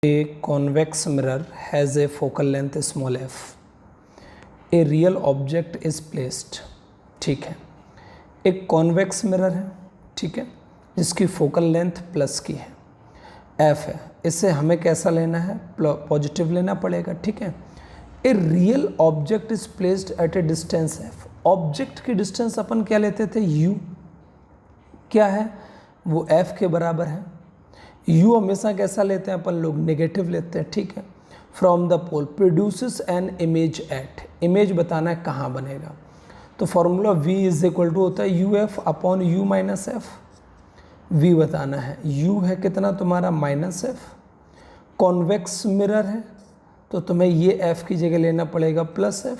A convex mirror has a focal length small f. A real object is placed. ठीक है, एक convex mirror है, ठीक है, जिसकी फोकल लेंथ प्लस की है, f है. इसे हमें कैसा लेना है? पॉजिटिव लेना पड़ेगा, ठीक है. A real object is placed at A distance f. Object की डिस्टेंस अपन क्या लेते थे? u. क्या है वो? f के बराबर है. u हमेशा कैसा लेते हैं अपन लोग? नेगेटिव लेते हैं, ठीक है. From the pole produces an image at. Image बताना है कहाँ बनेगा, तो formula v is equal to होता है u f upon u minus f. v बताना है, u है कितना तुम्हारा? Minus F. कॉन्वेक्स मिरर है तो तुम्हें ये f की जगह लेना पड़ेगा plus F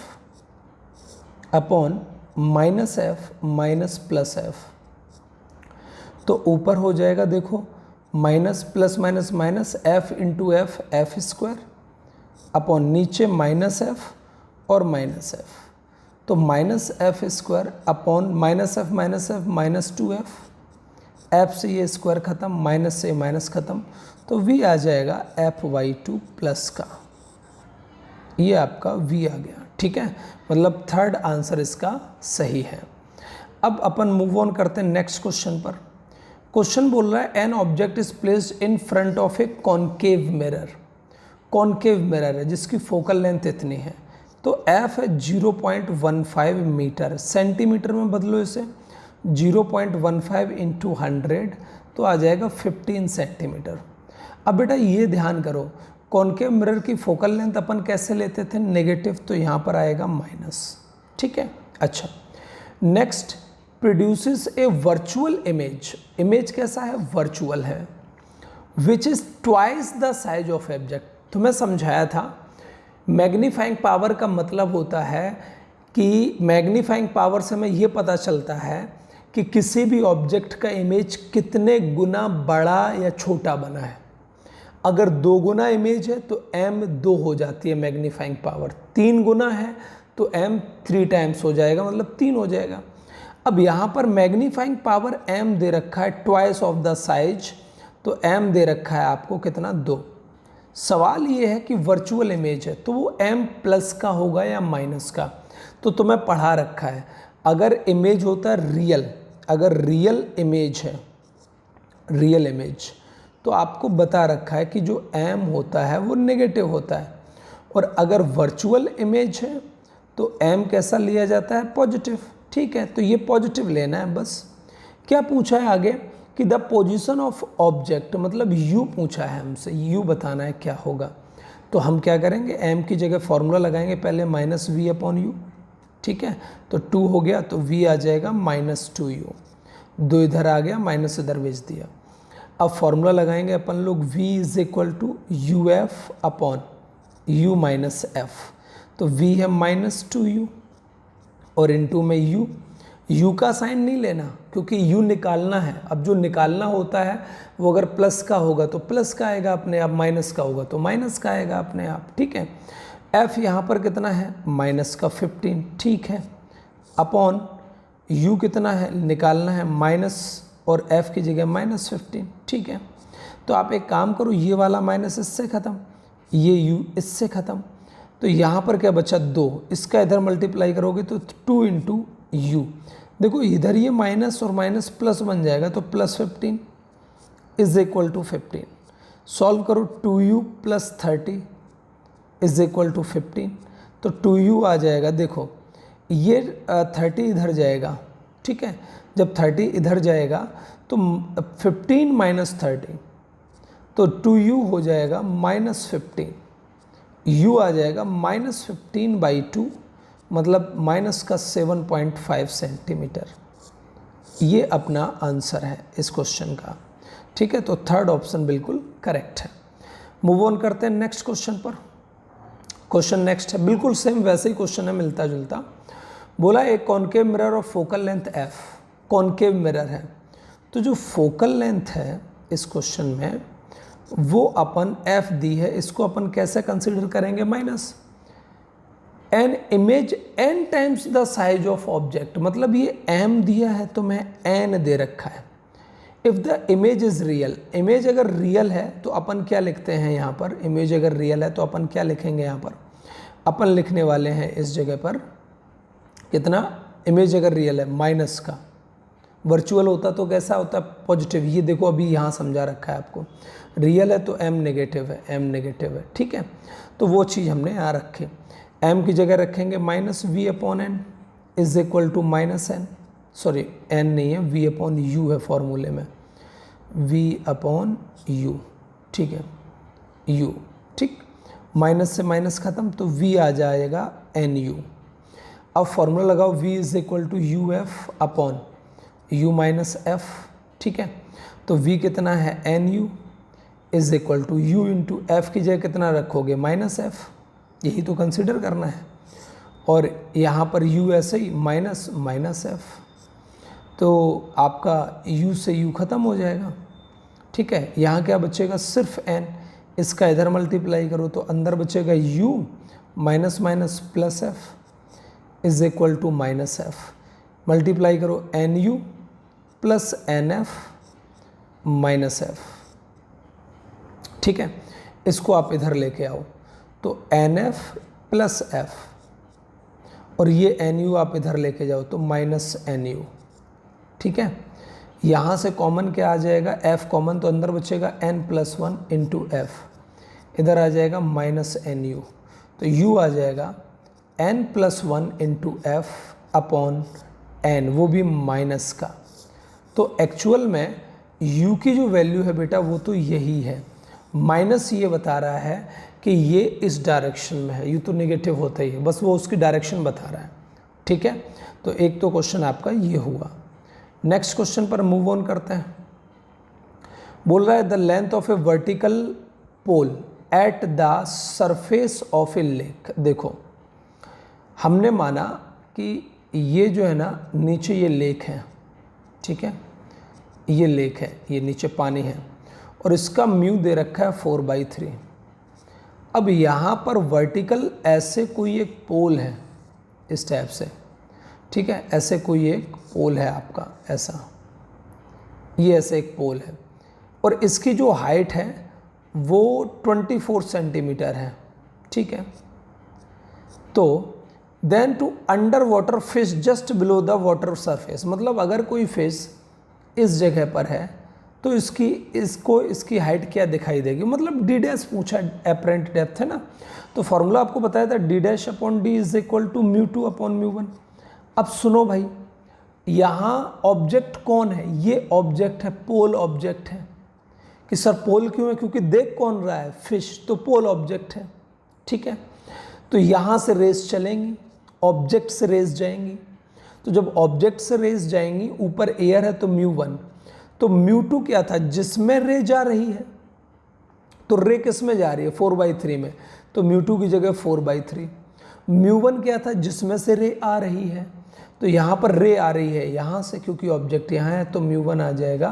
upon minus F minus plus f. तो ऊपर हो जाएगा, देखो, minus plus minus minus F into F, F square upon नीचे माइनस एफ और माइनस एफ. तो minus F square upon minus F minus two F. F से ये स्क्वायर खत्म, माइनस से माइनस खत्म, तो v आ जाएगा एफ वाई टू प्लस का. ये आपका v आ गया, ठीक है. मतलब थर्ड आंसर इसका सही है. अब अपन मूव ऑन करते हैं नेक्स्ट क्वेश्चन पर. क्वेश्चन बोल रहा है an object is placed in front of A concave mirror. Concave mirror है जिसकी फोकल लेंथ इतनी है, तो f है 0.15 मीटर. सेंटीमीटर में बदलो इसे, 0.15 इंटू 100 तो आ जाएगा 15 सेंटीमीटर. अब बेटा ये ध्यान करो, कॉनकेव मिरर की फोकल लेंथ अपन कैसे लेते थे? नेगेटिव, तो यहाँ पर आएगा माइनस, ठीक है. अच्छा, नेक्स्ट, प्रोड्यूसेस ए वर्चुअल इमेज. इमेज कैसा है? वर्चुअल है. Which is twice the size of object. तो मैं समझाया था मैग्नीफाइंग पावर का मतलब होता है कि मैग्नीफाइंग पावर से हमें ये पता चलता है कि किसी भी ऑब्जेक्ट का इमेज कितने गुना बड़ा या छोटा बना है. अगर 2 गुना इमेज है तो m 2 हो जाती है मैग्नीफाइंग पावर. 3 गुना है तो m 3 टाइम्स हो जाएगा, मतलब 3 हो जाएगा. अब यहाँ पर मैग्नीफाइंग पावर m दे रखा है ट्वाइस ऑफ द साइज, तो m दे रखा है आपको कितना? 2. सवाल ये है कि वर्चुअल इमेज है तो वो m प्लस का होगा या माइनस का. तो तुम्हें पढ़ा रखा है, अगर इमेज होता है रियल, अगर रियल इमेज है, रियल इमेज, तो आपको बता रखा है कि जो m होता है वो नेगेटिव होता है. और अगर वर्चुअल इमेज है तो m कैसा लिया जाता है? पॉजिटिव, ठीक है. तो ये पॉजिटिव लेना है बस. क्या पूछा है आगे कि द पोजीशन ऑफ ऑब्जेक्ट, मतलब u पूछा है हमसे, u बताना है क्या होगा. तो हम क्या करेंगे? m की जगह फॉर्मूला लगाएंगे पहले माइनस वी अपॉन यू, ठीक है. तो 2 हो गया तो v आ जाएगा माइनस 2u. 2 इधर आ गया, माइनस इधर भेज दिया. अब फॉर्मूला लगाएंगे अपन लोग, v is equal to u f upon u minus f. तो v है माइनस 2u और इनटू में u का साइन नहीं लेना क्योंकि u निकालना है. अब जो निकालना होता है वो अगर प्लस का होगा तो प्लस का आएगा अपने आप, माइनस का होगा तो माइनस का आएगा अपने आप, ठीक है. f यहाँ पर कितना है? माइनस का 15, ठीक है, अपॉन u कितना है? निकालना है माइनस, और f की जगह माइनस 15, ठीक है. तो आप एक काम करो, ये वाला माइनस इससे ख़त्म, ये u इससे ख़त्म, तो यहाँ पर क्या बचा? 2. इसका इधर मल्टीप्लाई करोगे तो 2 इंटू यू. देखो इधर ये माइनस और माइनस प्लस बन जाएगा, तो plus 15 is equal to 15. Solve करो, 2u plus 30 is equal to 15. तो 2u आ जाएगा. देखो ये 30 इधर जाएगा, ठीक है. जब 30 इधर जाएगा तो 15 माइनस 30, तो 2u हो जाएगा माइनस 15. u आ जाएगा माइनस 15/2, मतलब माइनस का 7.5 सेंटीमीटर. ये अपना आंसर है इस क्वेश्चन का, ठीक है. तो थर्ड ऑप्शन बिल्कुल करेक्ट है. मूव ऑन करते हैं नेक्स्ट क्वेश्चन पर. क्वेश्चन नेक्स्ट है, बिल्कुल सेम वैसे ही क्वेश्चन है, मिलता जुलता. बोला एक concave mirror of focal length f. Concave mirror है तो जो फोकल लेंथ है इस क्वेश्चन में वो अपन f दी है, इसको अपन कैसे कंसीडर करेंगे? Minus. An image n times the size of object, मतलब ये m दिया है तो मैं n दे रखा है. If the image is real, image अगर रियल है तो अपन क्या लिखते हैं यहाँ पर, इमेज अगर रियल है तो अपन क्या लिखेंगे यहाँ पर, अपन लिखने वाले हैं इस जगह पर कितना, इमेज अगर रियल है माइनस का, वर्चुअल होता तो कैसा होता है पॉजिटिव, ये देखो अभी यहाँ समझा रखा है आपको, रियल है तो m नेगेटिव है, m नेगेटिव है, ठीक है। तो वो चीज़ हमने यहाँ रखे, m की जगह रखेंगे minus v upon n is equal to minus n, sorry n नहीं है, v अपॉन u है फॉर्मूले में, v अपॉन u, ठीक है, u, ठीक, माइनस से माइनस ख़त्म तो v आ जाएगा एन यू। अब फॉर्मूला लगाओ v is equal to u f upon u minus F, ठीक है। तो v कितना है n u is equal to u into f की जगह कितना रखोगे माइनस एफ, यही तो कंसिडर करना है, और यहाँ पर u ऐसे ही माइनस माइनस एफ, तो आपका u से u ख़त्म हो जाएगा, ठीक है। यहाँ क्या बचेगा सिर्फ n, इसका इधर मल्टीप्लाई करो तो अंदर बचेगा u minus minus plus F is equal to minus F, multiply करो N U plus N F minus F, ठीक है। इसको आप इधर लेके आओ तो एन एफ प्लस एफ, और ये एन यू आप इधर लेके जाओ तो माइनस एन यू, ठीक है। यहाँ से कॉमन क्या आ जाएगा, एफ कॉमन, तो अंदर बचेगा n plus one into f, इधर आ जाएगा माइनस एन यू, तो यू आ जाएगा n plus one into f upon n, वो भी माइनस का। तो एक्चुअल में u की जो वैल्यू है बेटा वो तो यही है, माइनस ये बता रहा है कि ये इस डायरेक्शन में है, u तो नेगेटिव होता ही है, बस वो उसकी डायरेक्शन बता रहा है, ठीक है। तो एक तो क्वेश्चन आपका ये हुआ। नेक्स्ट क्वेश्चन पर मूव ऑन करते हैं। बोल रहा है the length of a vertical pole at the surface of a lake. देखो हमने माना कि ये जो है ना नीचे ये लेक है, ठीक है, ये लेक है, ये नीचे पानी है, और इसका म्यू दे रखा है 4/3। अब यहाँ पर वर्टिकल ऐसे कोई एक पोल है इस टाइप से, ठीक है, ऐसे कोई एक पोल है आपका, ऐसा ये ऐसे एक पोल है, और इसकी जो हाइट है वो 24 सेंटीमीटर है, ठीक है। तो then to under water fish just below the water surface, मतलब अगर कोई फिश इस जगह पर है तो इसकी हाइट क्या दिखाई देगी, मतलब डी डैश पूछा, एपरेंट डेप्थ है ना, तो फॉर्मूला आपको बताया था d dash upon d is equal to mu two upon mu one. अब सुनो भाई, यहाँ ऑब्जेक्ट कौन है, ये ऑब्जेक्ट है, पोल ऑब्जेक्ट है, कि सर पोल क्यों है, क्योंकि देख कौन रहा है, फिश, तो पोल ऑब्जेक्ट है, ठीक है। तो यहाँ से रेस चलेंगी, ऑब्जेक्ट से रेस जाएंगी, तो जब ऑब्जेक्ट से रेस जाएंगी, ऊपर एयर है तो म्यू वन, तो म्यू टू क्या था, जिसमें रे जा रही है, तो रे किस में जा रही है 4/3 में, तो म्यू टू की जगह 4/3। म्यू वन क्या था, जिसमें से रे आ रही है, तो यहाँ पर रे आ रही है यहाँ से, क्योंकि ऑब्जेक्ट यहाँ है, तो म्यू वन आ जाएगा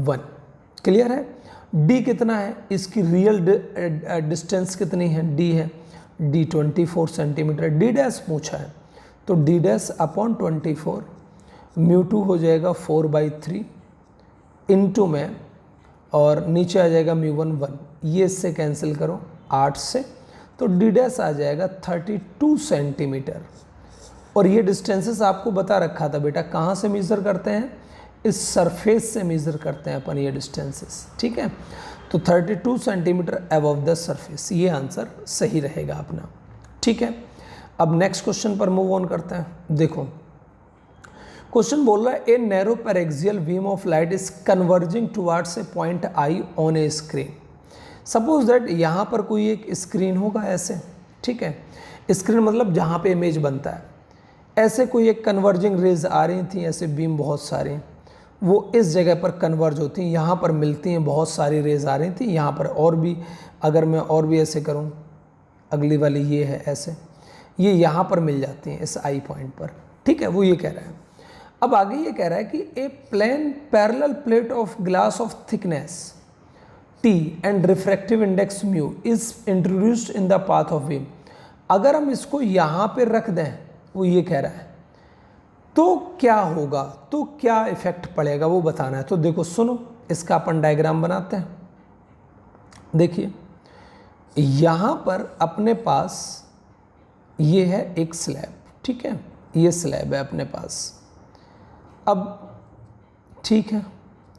1। क्लियर है। डी कितना है, इसकी रियल डिस्टेंस कितनी है, डी है, डी 24 सेंटीमीटर, डी डैश पूछा है, तो D dash upon 24, mu two हो जाएगा 4/3 इंटू में, और नीचे आ जाएगा म्यू वन 1, ये इससे कैंसिल करो 8 से, तो डी डैश आ जाएगा 32 सेंटीमीटर। और ये डिस्टेंसेस आपको बता रखा था बेटा, कहाँ से मेज़र करते हैं, इस सरफेस से मेज़र करते हैं अपन ये डिस्टेंसेस, ठीक है। तो 32 सेंटीमीटर अबव द सरफेस, ये आंसर सही रहेगा अपना, ठीक है। अब नेक्स्ट क्वेश्चन पर मूव ऑन करते हैं। देखो क्वेश्चन बोल रहा है a narrow paraxial beam of light is converging towards a point I on A screen. Suppose that यहाँ पर कोई एक स्क्रीन होगा ऐसे, ठीक है, स्क्रीन मतलब जहाँ पे इमेज बनता है, ऐसे कोई एक कन्वर्जिंग रेज आ रही थी, ऐसे बीम बहुत सारी, वो इस जगह पर कन्वर्ज होती हैं, यहाँ पर मिलती हैं, बहुत सारी रेज आ रही थी यहाँ पर, और भी अगर मैं और भी ऐसे करूँ, अगली वाली ये है ऐसे, ये यहाँ पर मिल जाती हैं इस आई पॉइंट पर, ठीक है, वो ये कह रहा है। अब आगे ये कह रहा है कि a plane parallel plate of glass of thickness T and refractive index mu is introduced in the path of beam. अगर हम इसको यहाँ पे रख दें, वो ये कह रहा है, तो क्या होगा, तो क्या इफेक्ट पड़ेगा वो बताना है। तो देखो सुनो, इसका अपन डायग्राम बनाते हैं। देखिए यहाँ पर अपने पास ये है एक स्लैब, ठीक है, ये स्लैब है अपने पास। अब ठीक है,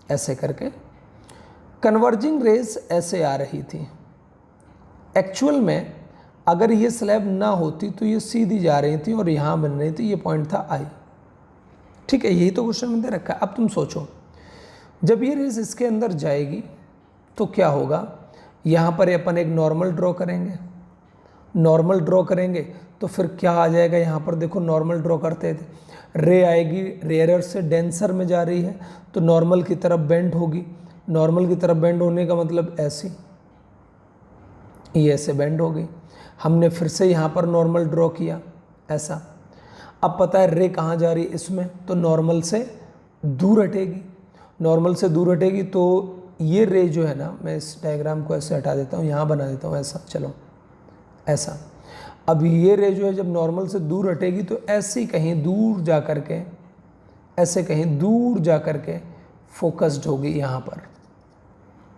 ऐसे करके कन्वर्जिंग रेज ऐसे आ रही थी। एक्चुअल में अगर ये स्लैब ना होती तो ये सीधी जा रही थी और यहाँ बन रही थी, ये पॉइंट था आई, ठीक है, यही तो क्वेश्चन में दे रखा है। अब तुम सोचो, जब ये रेज इसके अंदर जाएगी तो क्या होगा, यहाँ पर अपन एक नॉर्मल ड्रॉ करेंगे, नॉर्मल ड्रॉ करेंगे तो फिर क्या आ जाएगा, यहाँ पर देखो नॉर्मल ड्रॉ करते थे, रे आएगी, रेयर से डेंसर में जा रही है तो नॉर्मल की तरफ बेंड होगी, नॉर्मल की तरफ बेंड होने का मतलब ऐसी, ये ऐसे बेंड हो गई। हमने फिर से यहाँ पर नॉर्मल ड्रॉ किया ऐसा। अब पता है रे कहाँ जा रही है इसमें, तो नॉर्मल से दूर हटेगी, नॉर्मल से दूर हटेगी तो ये रे जो है ना, मैं इस डायग्राम को ऐसे हटा देता हूँ, यहाँ बना देता हूँ ऐसा, चलो ऐसा। अब ये रे जो है जब नॉर्मल से दूर हटेगी तो ऐसे कहीं दूर जा कर के, ऐसे कहीं दूर जा कर के फोकस्ड होगी, यहाँ पर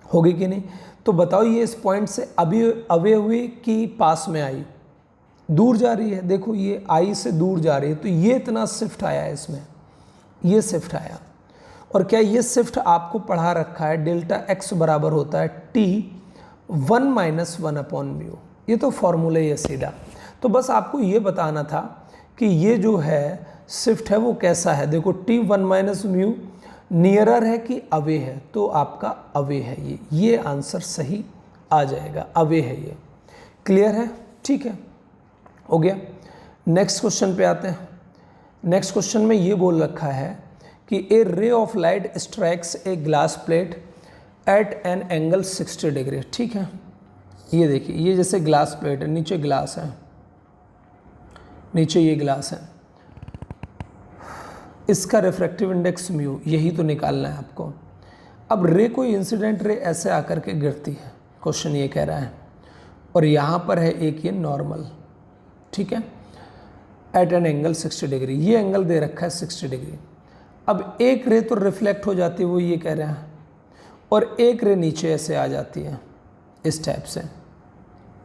होगी कि नहीं। तो बताओ ये इस पॉइंट से अभी अवे हुई कि पास में आई, दूर जा रही है, देखो ये आई से दूर जा रही है, तो ये इतना शिफ्ट आया है इसमें, ये शिफ्ट आया। और क्या ये शिफ्ट आपको पढ़ा रखा है, डेल्टा एक्स बराबर होता है टी 1 - 1 अपॉन म्यू, ये तो फॉर्मूला ही है सीधा। तो बस आपको ये बताना था कि ये जो है शिफ्ट है वो कैसा है। देखो टी 1 - म्यू नियरर है कि अवे है, तो आपका अवे है ये आंसर सही आ जाएगा, अवे है ये। क्लियर है, ठीक है, हो गया। नेक्स्ट क्वेश्चन पे आते हैं। नेक्स्ट क्वेश्चन में ये बोल रखा है कि a ray of light strikes a glass plate at an angle 60 degree, ठीक है। ये देखिए, ये जैसे ग्लास प्लेट है, नीचे ग्लास है, नीचे ये ग्लास है, इसका रिफ्रैक्टिव इंडेक्स म्यू, यही तो निकालना है आपको। अब रे कोई इंसिडेंट रे ऐसे आकर के गिरती है, क्वेश्चन ये कह रहा है, और यहाँ पर है एक ये नॉर्मल, ठीक है, एट एन एंगल 60 डिग्री, ये एंगल दे रखा है 60 डिग्री। अब एक रे तो रिफ्लेक्ट हो जाती है, वो ये कह रहे हैं, और एक रे नीचे ऐसे आ जाती है, इस टाइप से,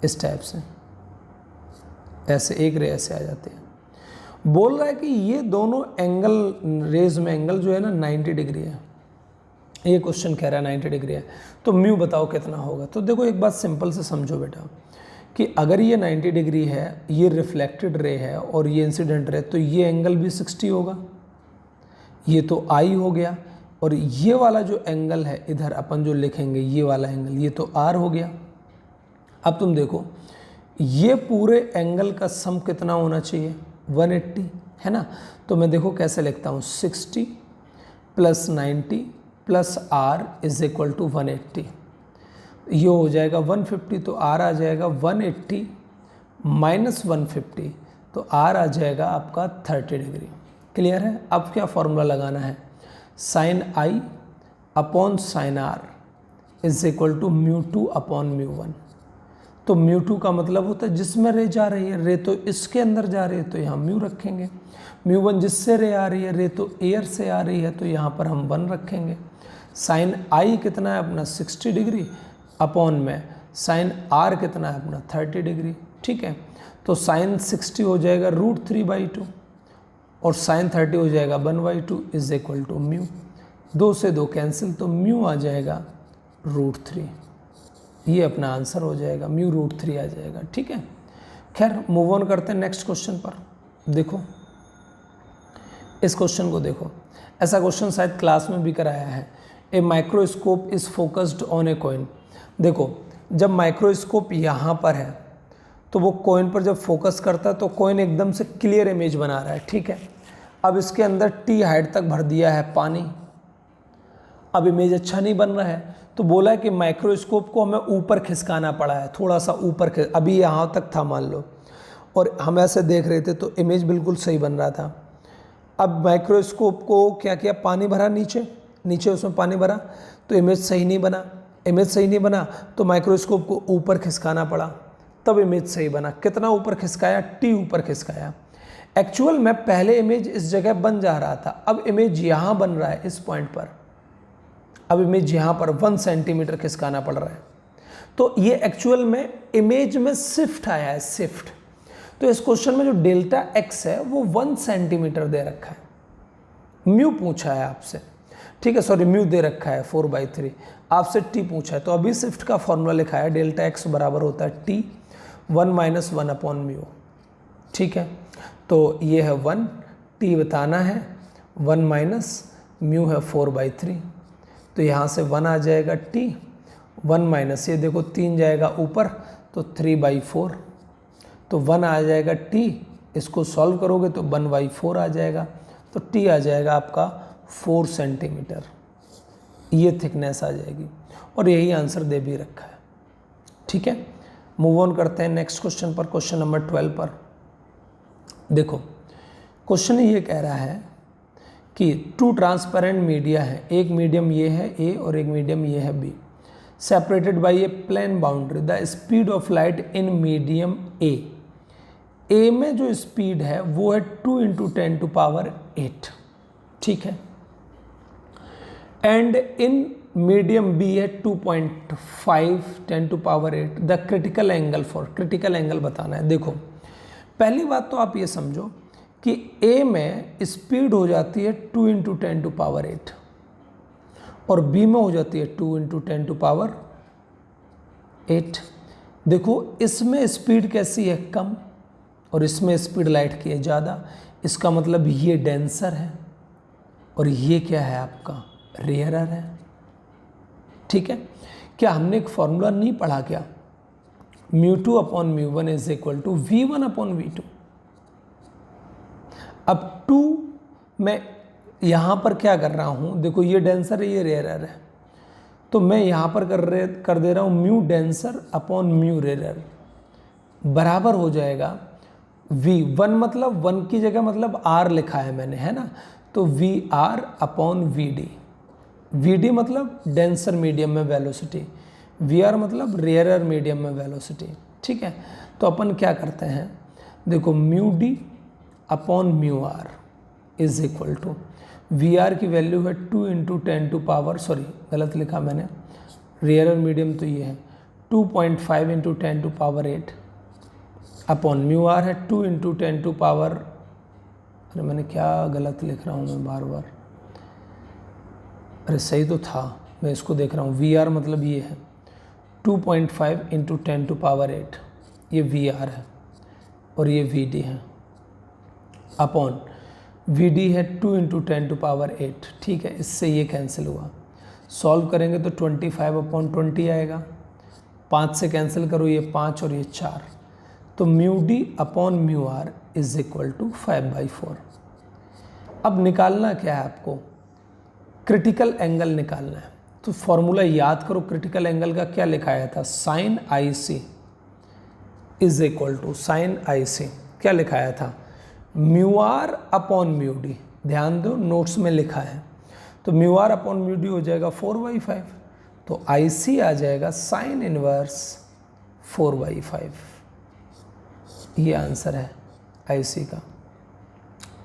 इस टाइप से, ऐसे एक रे ऐसे आ जाती है। बोल रहा है कि ये दोनों एंगल, रेज में एंगल जो है ना 90 डिग्री है, ये क्वेश्चन कह रहा है 90 डिग्री है, तो म्यू बताओ कितना होगा। तो देखो एक बात सिंपल से समझो बेटा, कि अगर ये 90 डिग्री है, ये रिफ्लेक्टेड रे है और ये इंसिडेंट रे, तो ये एंगल भी 60 होगा, ये तो आई हो गया, और ये वाला जो एंगल है इधर अपन जो लिखेंगे ये वाला एंगल, ये तो आर हो गया। अब तुम देखो ये पूरे एंगल का सम कितना होना चाहिए, 180 है ना। तो मैं देखो कैसे लिखता हूँ, 60 + 90 + r = 180, ये हो जाएगा 150, तो r आ जाएगा 180 - 150, तो r आ जाएगा आपका 30 डिग्री। क्लियर है। अब क्या फॉर्मूला लगाना है, sin i upon sin r = μ2 upon μ1। तो μ2 का मतलब होता है जिसमें रे जा रही है, रे तो इसके अंदर जा रही है तो यहाँ म्यू रखेंगे। μ1 जिससे रे आ रही है, रे तो एयर से आ रही है, तो यहाँ पर हम 1 रखेंगे। sin i कितना है अपना 60 डिग्री, अपॉन में sin r कितना है अपना 30 डिग्री, ठीक है। तो sin 60 हो जाएगा √3/2 और sin 30 हो जाएगा 1/2 = म्यू। 2 से 2 कैंसिल, तो म्यू आ जाएगा √3, ये अपना आंसर हो जाएगा, म्यू √3 आ जाएगा, ठीक है। खैर मूव ऑन करते हैं नेक्स्ट क्वेश्चन पर। देखो इस क्वेश्चन को देखो, ऐसा क्वेश्चन शायद क्लास में भी कराया है। A microscope is focused on a coin. देखो जब माइक्रोस्कोप यहाँ पर है तो वो कॉइन पर जब फोकस करता है तो कॉइन एकदम से क्लियर इमेज बना रहा है, ठीक है। अब इसके अंदर टी हाइट तक भर दिया है पानी, अब इमेज अच्छा नहीं बन रहा है, तो बोला है कि माइक्रोस्कोप को हमें ऊपर खिसकाना पड़ा है, थोड़ा सा ऊपर, अभी यहाँ तक था मान लो, और हम ऐसे देख रहे थे तो इमेज बिल्कुल सही बन रहा था। अब माइक्रोस्कोप को क्या किया, पानी भरा नीचे, नीचे उसमें पानी भरा तो इमेज सही नहीं बना, इमेज सही नहीं बना तो माइक्रोस्कोप को ऊपर खिसकाना पड़ा, तब इमेज सही बना। कितना ऊपर खिसकाया, टी ऊपर खिसकाया। एक्चुअल में पहले इमेज इस जगह बन जा रहा था, अब इमेज यहाँ बन रहा है इस पॉइंट पर, अब इमेज यहाँ पर 1 सेंटीमीटर खिसकाना पड़ रहा है। तो ये एक्चुअल में इमेज में शिफ्ट आया है, शिफ्ट। तो इस क्वेश्चन में जो डेल्टा एक्स है वो 1 सेंटीमीटर दे रखा है, म्यू पूछा है आपसे, ठीक है, सॉरी म्यू दे रखा है 4/3, आपसे टी पूछा है। तो अभी शिफ्ट का फॉर्मूला लिखा है, डेल्टा एक्स बराबर होता है टी 1 - 1 अपॉन म्यू, ठीक है। तो ये है 1, टी बताना है, 1 - म्यू है 4/3, तो यहाँ से 1 आ जाएगा टी, 1 - ये देखो 3 जाएगा ऊपर तो 3/4, तो 1 आ जाएगा टी, इसको सॉल्व करोगे तो 1/4 आ जाएगा, तो टी आ जाएगा आपका 4 सेंटीमीटर, ये थिकनेस आ जाएगी, और यही आंसर दे भी रखा है, ठीक है। मूव ऑन करते हैं नेक्स्ट क्वेश्चन पर, क्वेश्चन नंबर 12 पर। देखो क्वेश्चन ये कह रहा है कि 2 ट्रांसपेरेंट मीडिया है, एक मीडियम ये है ए और एक मीडियम ये है B, separated by a plane boundary, the speed of light in medium A में जो स्पीड है वो है 2 × 10⁸, ठीक है, एंड इन मीडियम बी है 2.5 10⁸, the critical angle for, critical angle बताना है। देखो पहली बात तो आप ये समझो कि ए में स्पीड हो जाती है 2 × 10⁸, और बी में हो जाती है 2 × 10⁸। देखो इसमें स्पीड कैसी है, कम, और इसमें स्पीड लाइट की है ज़्यादा, इसका मतलब ये डेंसर है और ये क्या है आपका रेयरर है, ठीक है। क्या हमने एक फॉर्मूला नहीं पढ़ा क्या, μ2 upon μ1 is equal to v1 upon v2। अब 2 मैं यहाँ पर क्या कर रहा हूँ, देखो ये डेंसर है ये रेयरर है, तो मैं यहाँ पर कर दे रहा हूँ mu denser upon mu rarer बराबर हो जाएगा v1, मतलब 1 की जगह मतलब r लिखा है मैंने, है ना, तो vr अपॉन vd, vd मतलब डेंसर मीडियम में वेलोसिटी, vr मतलब रेयरर मीडियम में वेलोसिटी, ठीक है। तो अपन क्या करते हैं, देखो mu d upon mu r is equal to, v r की वैल्यू है 2 × 10⁻, सॉरी गलत लिखा मैंने, रेयरर मीडियम तो ये है 2.5 × 10⁸, अपॉन म्यू आर है 2 × 10⁻, अरे मैंने क्या गलत लिख रहा हूँ मैं बार बार, अरे सही तो था, मैं इसको देख रहा हूँ, वी आर मतलब ये है 2.5 × 10⁸, ये वी आर है और ये वी डी है, अपॉन वी डी है 2 × 10⁸, ठीक है। इससे ये कैंसिल हुआ, सॉल्व करेंगे तो 25/20 आएगा, 5 से कैंसिल करो, ये 5 और ये 4, तो mu d upon mu r is equal to 5/4। अब निकालना क्या है आपको, क्रिटिकल एंगल निकालना है, तो फॉर्मूला याद करो, क्रिटिकल एंगल का क्या लिखाया था, sine I C is equal to, sine I C क्या लिखाया था, mu R upon mu D, ध्यान दो नोट्स में लिखा है, तो mu R upon mu D हो जाएगा 4/5, तो आई सी आ जाएगा साइन इनवर्स 4/5, ये आंसर है आई सी का,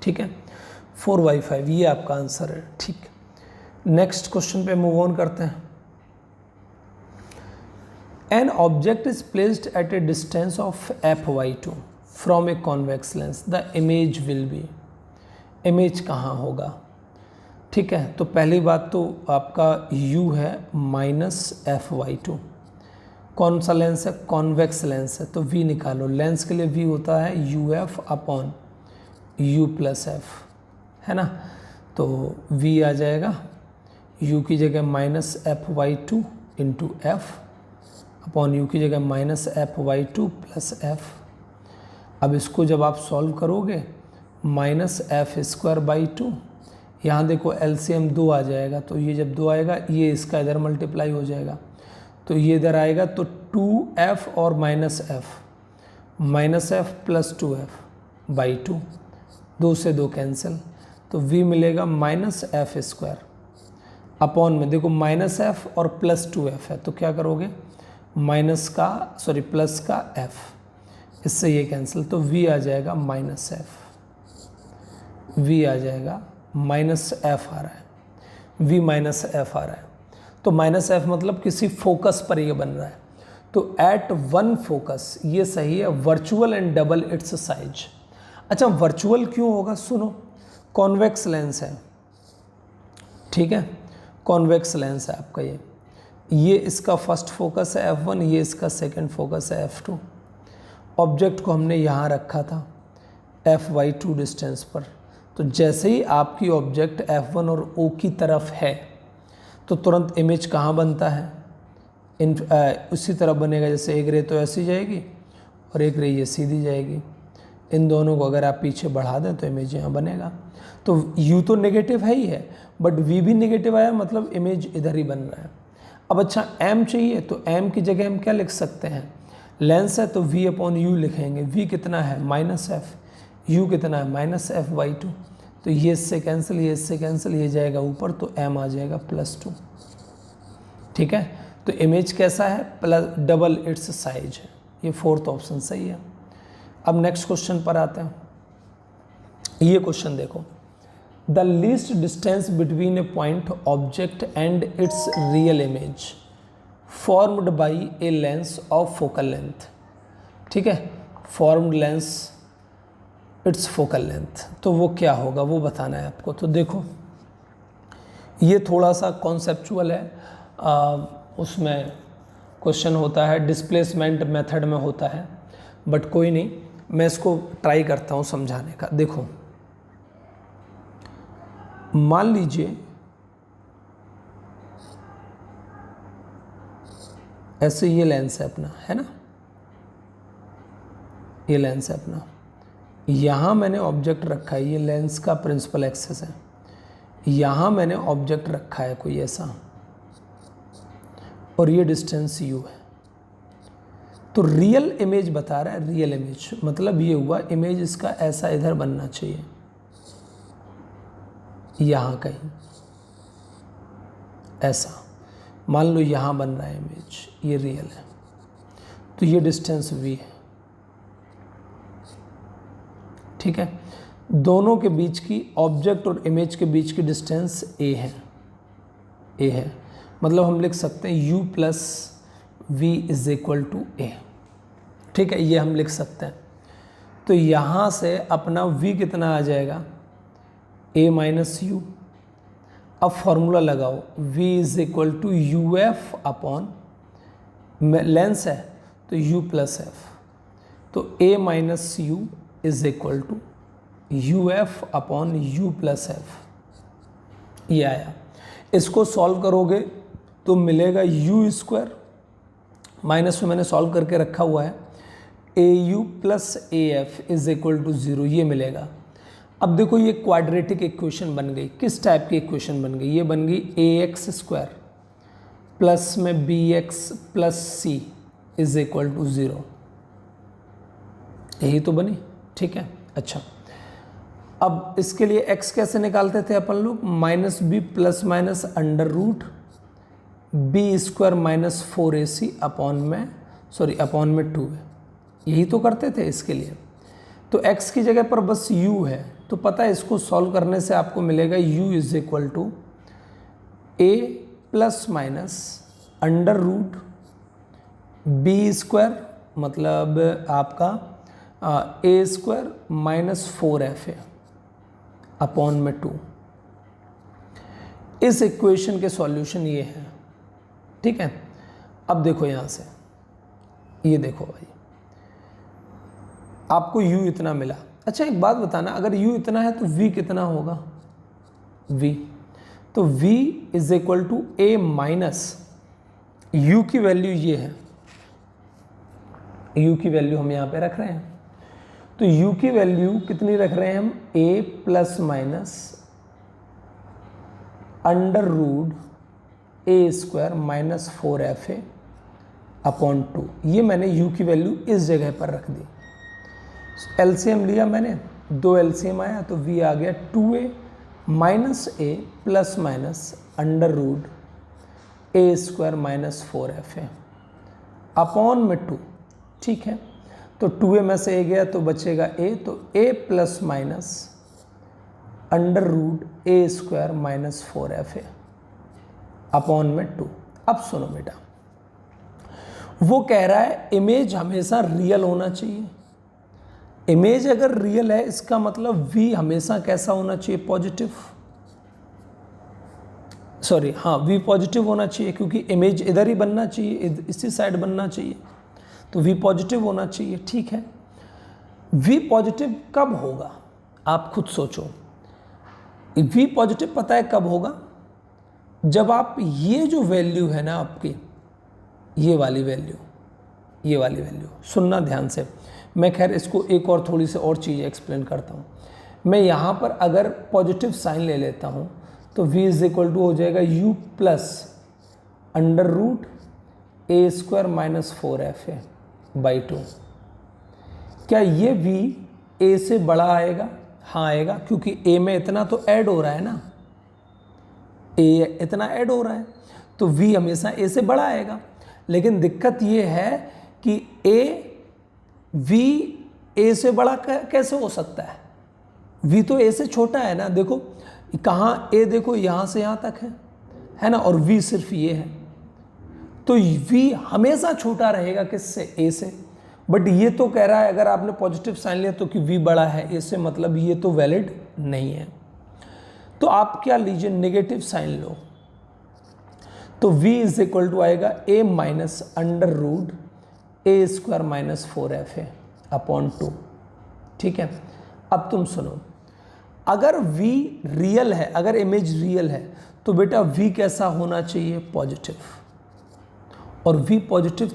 ठीक है, 4/5 ये आपका आंसर है, ठीक। नेक्स्ट क्वेश्चन पे मूव ऑन करते हैं। An object is placed at A distance of f/2 from a convex lens, the image will be, image कहाँ होगा, ठीक है। तो पहली बात तो आपका u है -f/2, कौन सा लेंस है, कॉन्वेक्स लेंस है, तो v निकालो, लेंस के लिए v होता है uf अपॉन u+f, है ना, तो v आ जाएगा u की जगह -f/2 into f upon u की जगह -f/2 + f। अब इसको जब आप सॉल्व करोगे -f²/2, यहाँ देखो एलसीएम 2 आ जाएगा, तो ये जब 2 आएगा ये इसका इधर मल्टीप्लाई हो जाएगा, तो ये इधर आएगा, तो 2f और -f + 2f/2, 2 से 2 कैंसिल, तो v मिलेगा -f² अपॉन में देखो -f और +2f है, तो क्या करोगे प्लस का f, इससे ये कैंसिल, तो v आ जाएगा -f, v आ जाएगा माइनस एफ आ रहा है, v माइनस एफ आ रहा है। तो माइनस एफ मतलब किसी फोकस पर ये बन रहा है। तो एट वन फोकस ये सही है, virtual and double it's size. अच्छा वर्चुअल क्यों होगा, सुनो, कॉन्वेक्स लेंस है, ठीक है, कॉन्वेक्स लेंस है आपका ये इसका फर्स्ट फोकस है f1, ये इसका सेकंड फोकस है f2। ऑब्जेक्ट को हमने यहाँ रखा था fy2 डिस्टेंस पर, तो जैसे ही आपकी ऑब्जेक्ट f1 और o की तरफ है तो तुरंत इमेज कहाँ बनता है, उसी तरफ बनेगा। जैसे एक रे तो ऐसी जाएगी और एक रे ये सीधी जाएगी, इन दोनों को अगर आप पीछे बढ़ा दें तो इमेज यहाँ बनेगा। तो u तो नेगेटिव है ही है, बट v भी नेगेटिव आया, मतलब इमेज इधर ही बन रहा है। अब अच्छा m चाहिए, तो m की जगह हम क्या लिख सकते हैं, लेंस है तो v अपॉन यू लिखेंगे। v कितना है माइनस एफ, u कितना है माइनस एफ बाई टू। तो ये इससे कैंसिल, ये इससे कैंसिल, ये जाएगा ऊपर, तो m आ जाएगा +2। ठीक है, तो इमेज कैसा है, प्लस डबल इट्स साइज है। ये फोर्थ ऑप्शन सही है। अब नेक्स्ट क्वेश्चन पर आते हैं। ये क्वेश्चन देखो, the least distance between A point object and it's real image formed by a lens of focal length. ठीक है, formed lens it's focal length, तो वो क्या होगा वो बताना है आपको। तो देखो ये थोड़ा सा कॉन्सेप्चुअल है, उसमें क्वेश्चन होता है, डिस्प्लेसमेंट मेथड में होता है, बट कोई नहीं, मैं इसको ट्राई करता हूँ समझाने का। देखो मान लीजिए ऐसे ये लेंस है अपना, है ना, ये लेंस है अपना, यहाँ मैंने ऑब्जेक्ट रखा है, ये लेंस का प्रिंसिपल एक्सिस है, यहाँ मैंने ऑब्जेक्ट रखा है कोई ऐसा, और ये डिस्टेंस u है। तो रियल इमेज बता रहा है, रियल इमेज मतलब ये हुआ इमेज इसका ऐसा इधर बनना चाहिए, यहाँ कहीं ऐसा, मान लो यहाँ बन रहा है इमेज, ये रियल है, तो ये डिस्टेंस v है। ठीक है, दोनों के बीच की, ऑब्जेक्ट और इमेज के बीच की डिस्टेंस a है, a है, मतलब हम लिख सकते हैं u plus v is equal to a। ठीक है, ये हम लिख सकते हैं। तो यहाँ से अपना v कितना आ जाएगा, a माइनस यू। अब फॉर्मूला लगाओ, v is equal to u f upon, lens है तो u प्लस एफ, तो a minus u is equal to u f upon u plus f. ये आया, इसको सॉल्व करोगे तो मिलेगा यू स्क्वायर, माइनस में मैंने सॉल्व करके रखा हुआ है, A U plus A F is equal to 0, ये मिलेगा। अब देखो ये क्वाड्रेटिक इक्वेशन बन गई, किस टाइप की इक्वेशन बन गई, ये बन गई ए एक्स स्क्वायर प्लस में b x plus c is equal to 0, यही तो बनी। ठीक है, अच्छा अब इसके लिए x कैसे निकालते थे अपन लोग, minus b plus minus under root b square minus 4ac upon में, सॉरी अपॉन में 2 है, यही तो करते थे इसके लिए। तो x की जगह पर बस u है, तो पता है इसको सॉल्व करने से आपको मिलेगा u is equal to a plus minus under root b square, मतलब आपका a स्क्वायर माइनस 4f है अपॉन में 2। इस इक्वेशन के सॉल्यूशन ये है। ठीक है, अब देखो यहाँ से, ये देखो भाई आपको u इतना मिला। अच्छा एक बात बताना, अगर u इतना है तो v कितना होगा, v, तो v is equal to a minus u की वैल्यू ये है, u की वैल्यू हम यहाँ पे रख रहे हैं, तो u की वैल्यू कितनी रख रहे हैं हम, a plus minus under root a square minus 4f upon 2। ये मैंने u की वैल्यू इस जगह पर रख दी। एलसीएम लिया मैंने, 2 एलसीएम आया तो v आ गया 2a minus a plus minus under root a square minus 4f upon में 2। ठीक है, तो 2a में से a गया तो बचेगा a, तो a plus minus under root a square minus 4f upon में 2। अब सुनो बेटा, वो कह रहा है इमेज हमेशा रियल होना चाहिए। इमेज अगर रियल है इसका मतलब v हमेशा कैसा होना चाहिए, पॉजिटिव। सॉरी, हाँ, v पॉजिटिव होना चाहिए क्योंकि इमेज इधर ही बनना चाहिए, इसी साइड बनना चाहिए, तो v पॉजिटिव होना चाहिए। ठीक है, v पॉजिटिव कब होगा आप खुद सोचो। v पॉजिटिव पता है कब होगा, जब आप ये जो वैल्यू है ना आपकी, ये वाली वैल्यू सुनना ध्यान से। मैं खैर इसको एक और थोड़ी सी और चीज़ एक्सप्लेन करता हूँ। मैं यहाँ पर अगर पॉजिटिव साइन ले लेता हूँ तो v इज इक्वल टू हो जाएगा u plus under root a square minus 4f by 2। क्या ये v a से बड़ा आएगा? हाँ आएगा, क्योंकि a में इतना तो ऐड हो रहा है ना, a इतना ऐड हो रहा है, तो v हमेशा a से बड़ा आएगा। लेकिन दिक्कत ये है कि v a से बड़ा कैसे हो सकता है? v तो a से छोटा है ना। देखो कहाँ a, देखो यहाँ से यहाँ तक है ना, और v सिर्फ ये है, तो v हमेशा छोटा रहेगा किससे? a से। बट ये तो कह रहा है अगर आपने पॉजिटिव साइन लिया तो कि v बड़ा है a से, मतलब ये तो वैलिड नहीं है। तो आप क्या लीजिए, नेगेटिव साइन लो, तो v इज इक्वल टू आएगा a minus under root a square minus 4f upon 2। ठीक है, अब तुम सुनो, अगर v रियल है, अगर इमेज रियल है तो बेटा v कैसा होना चाहिए? पॉजिटिव। और v पॉजिटिव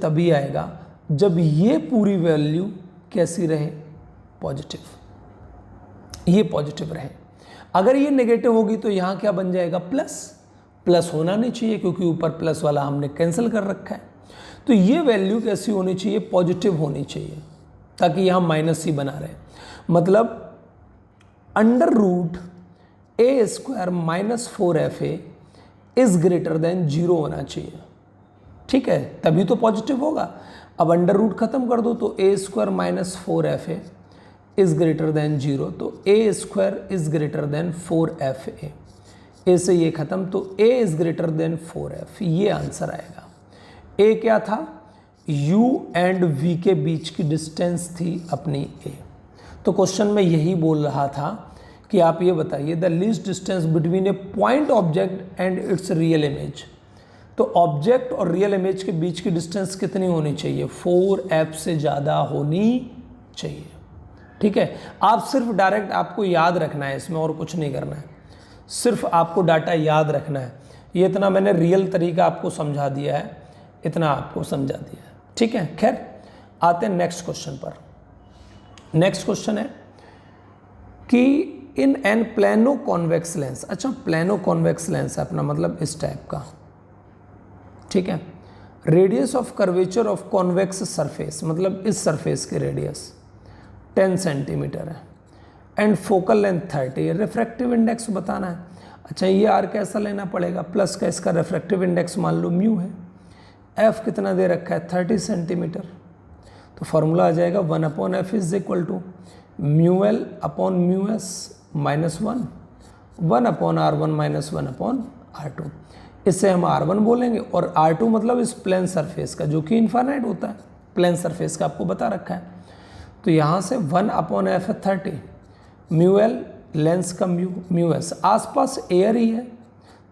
तभी आएगा जब ये पूरी वैल्यू कैसी रहे? पॉजिटिव, ये पॉजिटिव रहे। अगर ये नेगेटिव होगी तो यहाँ क्या बन जाएगा? प्लस होना नहीं चाहिए, क्योंकि ऊपर प्लस वाला हमने कैंसिल कर रखा है। तो ये वैल्यू कैसी होनी चाहिए? पॉजिटिव होनी चाहिए, ताकि यहाँ माइनस ही बना रहे। मतलब under root a square minus 4f is greater than 0 होना चाहिए। ठीक है, तभी तो पॉजिटिव होगा। अब अंडर रूट खत्म कर दो तो A square minus 4f is greater than 0, तो A square is greater than 4f A से ये खत्म, तो a is greater than 4f, ये आंसर आएगा। a क्या था? u एंड v के बीच की डिस्टेंस थी अपनी a। तो क्वेश्चन में यही बोल रहा था कि आप ये बताइए the least distance between A point object and it's real image. तो ऑब्जेक्ट और रियल इमेज के बीच की डिस्टेंस कितनी होनी चाहिए? 4f से ज़्यादा होनी चाहिए। ठीक है, आप सिर्फ डायरेक्ट आपको याद रखना है, इसमें और कुछ नहीं करना है, सिर्फ आपको डाटा याद रखना है। ये इतना मैंने रियल तरीका आपको समझा दिया है, इतना आपको समझा दिया है। ठीक है, खैर आते हैं नेक्स्ट क्वेश्चन पर। नेक्स्ट क्वेश्चन है कि in an plano convex lens. अच्छा, प्लेनो कॉन्वेक्स लेंस है अपना, मतलब इस टाइप का। ठीक है, radius of curvature of convex surface, मतलब इस सरफेस की रेडियस 10 सेंटीमीटर है and focal length 30। Refractive index बताना है। अच्छा, ये आर कैसा लेना पड़ेगा? प्लस का इसका रिफ्रैक्टिव इंडेक्स मान लो म्यू है, एफ कितना दे रखा है? 30 सेंटीमीटर। तो फॉर्मूला आ जाएगा 1/f is equal to mu l upon mu s minus 1/r1 minus 1/r2। इससे हम r1 बोलेंगे और r2 मतलब इस प्लेन सरफेस का, जो कि इनफाइनाइट होता है, प्लेन सरफेस का आपको बता रखा है। तो यहाँ से 1/f है 30, म्यू एल लेंस का म्यू एस, आसपास एयर ही है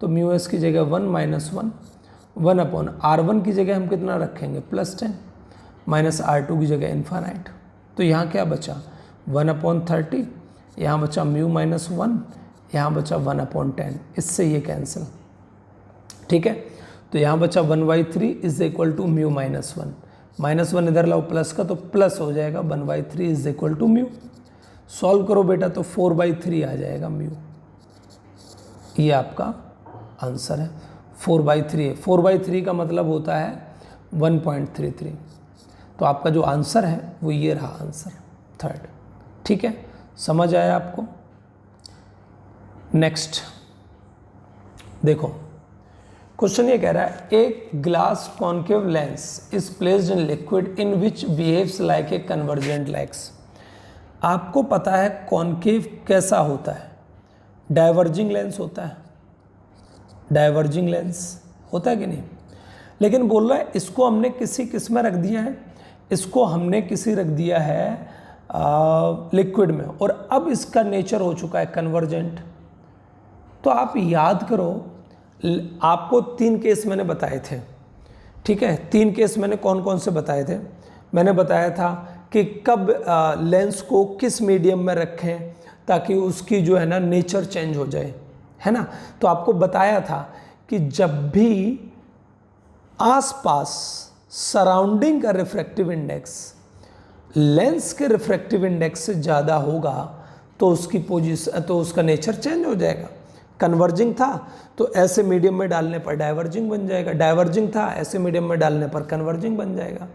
तो म्यू एस की जगह 1 माइनस 1/r1 की जगह हम कितना रखेंगे? +10 माइनस r2 की जगह इनफाइनाइट। तो यहाँ क्या बचा? 1/30, यहाँ बचा म्यू माइनस 1, यहाँ बचा 1/10, इससे ये कैंसिल। ठीक है, तो यहाँ बचा 1/3 is equal to mu minus 1, minus 1 इधर लाओ प्लस का, तो प्लस हो जाएगा 1/3 is equal to mu. Solve करो बेटा तो 4/3 आ जाएगा म्यू। ये आपका आंसर है, 4/3 है। 4/3 का मतलब होता है 1.33। तो आपका जो आंसर है वो ये रहा आंसर, थर्ड। ठीक है, समझ आया आपको? नेक्स्ट देखो, क्वेश्चन ये कह रहा है एक glass concave lens is placed in liquid in which behaves like a convergent lens. आपको पता है कॉनकेव कैसा होता है, डाइवर्जिंग लेंस होता है, डाइवर्जिंग लेंस होता है कि नहीं, लेकिन बोल रहा है इसको हमने किस में रख दिया है, इसको हमने रख दिया है लिक्विड में, और अब इसका नेचर हो चुका है कन्वर्जेंट। तो आप याद करो, आपको 3 केस मैंने बताए थे, ठीक है। 3 केस मैंने कौन कौन से बताए थे, मैंने बताया था कि कब लेंस को किस मीडियम में रखें ताकि उसकी जो है ना नेचर चेंज हो जाए, है ना। तो आपको बताया था कि जब भी आसपास सराउंडिंग का रिफ्रैक्टिव इंडेक्स लेंस के रिफ्रैक्टिव इंडेक्स से ज़्यादा होगा तो उसकी पोजीशन, तो उसका नेचर चेंज हो जाएगा। कन्वर्जिंग था तो ऐसे मीडियम में डालने पर डाइवर्जिंग बन जाएगा, डाइवर्जिंग था ऐसे मीडियम में डालने पर कन्वर्जिंग बन जाएगा।